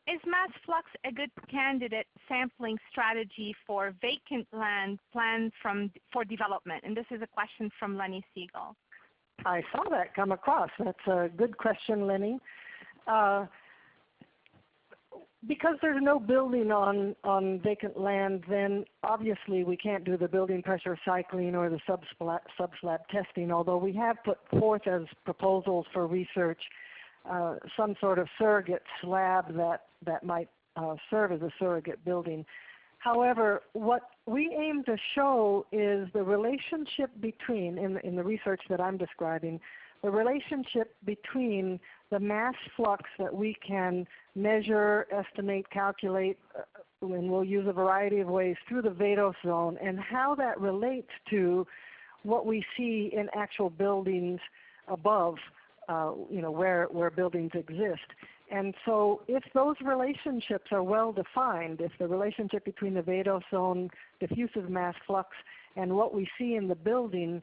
Is mass flux a good candidate sampling strategy for vacant land planned for development? And this is a question from Lenny Siegel. I saw that come across. That's a good question, Lenny. Because there's no building on vacant land, then obviously we can't do the building pressure cycling or the sub-slab testing, although we have put forth as proposals for research some sort of surrogate slab that might serve as a surrogate building. However, what we aim to show is the relationship between, in the research that I'm describing, the relationship between the mass flux that we can measure, estimate, calculate, and we'll use a variety of ways through the Vadose zone, and how that relates to what we see in actual buildings above, where buildings exist. And so if those relationships are well defined, if the relationship between the Vadose zone, diffusive mass flux, and what we see in the building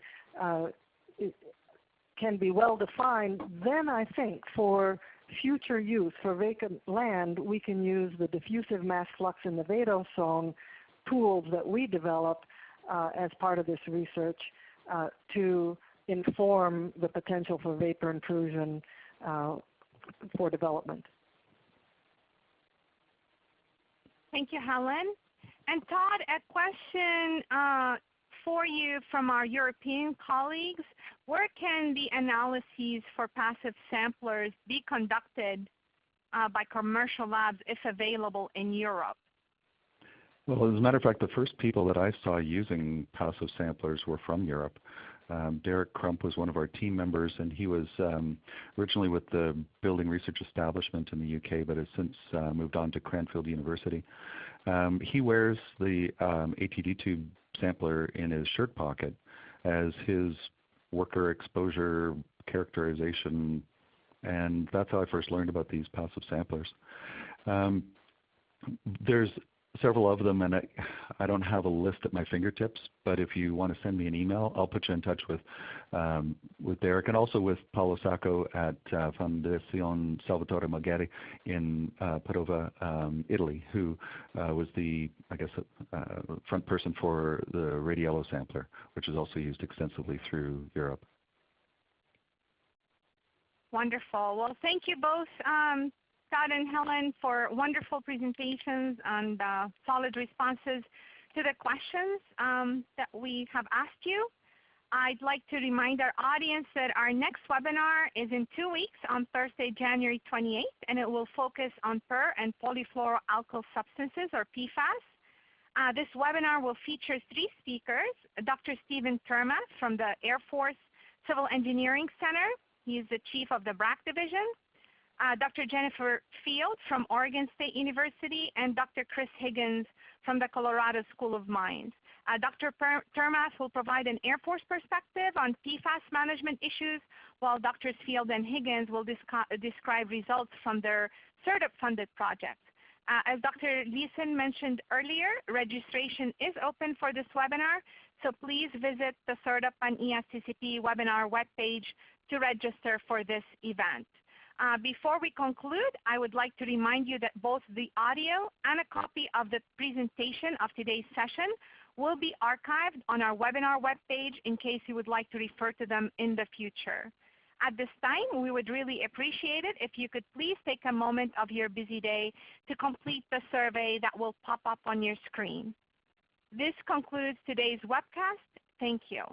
can be well defined, then I think for future use for vacant land, we can use the diffusive mass flux in the Vadose zone tools that we develop as part of this research to inform the potential for vapor intrusion for development. Thank you, Helen. And Todd, a question for you from our European colleagues. where can the analyses for passive samplers be conducted by commercial labs if available in Europe? Well, as a matter of fact, the first people that I saw using passive samplers were from Europe. Derek Crump was one of our team members, and he was originally with the Building Research Establishment in the UK, but has since moved on to Cranfield University. He wears the ATD tube sampler in his shirt pocket as his worker exposure characterization, and that's how I first learned about these passive samplers. There's several of them, and I don't have a list at my fingertips, but if you want to send me an email, I'll put you in touch with Derek, and also with Paolo Sacco at Fondazione Salvatore Maghetti in Padova, Italy, who was the, I guess, front person for the Radiello sampler, which is also used extensively through Europe. Wonderful. Well, thank you both, Scott and Helen, for wonderful presentations and solid responses to the questions that we have asked you. I'd like to remind our audience that our next webinar is in 2 weeks on Thursday, January 28th, and it will focus on per and polyfluoroalkyl substances, or PFAS. This webinar will feature 3 speakers: Dr. Stephen Termas from the Air Force Civil Engineering Center. He is the chief of the BRAC division. Dr. Jennifer Field from Oregon State University, and Dr. Chris Higgins from the Colorado School of Mines. Dr. Termas will provide an Air Force perspective on PFAS management issues, while Drs. Field and Higgins will describe results from their CERDP-funded project. As Dr. Leeson mentioned earlier, registration is open for this webinar, so please visit the CERDP and ESTCP webinar webpage to register for this event. Before we conclude, I would like to remind you that both the audio and a copy of the presentation of today's session will be archived on our webinar webpage in case you would like to refer to them in the future. At this time, we would really appreciate it if you could please take a moment of your busy day to complete the survey that will pop up on your screen. This concludes today's webcast. Thank you.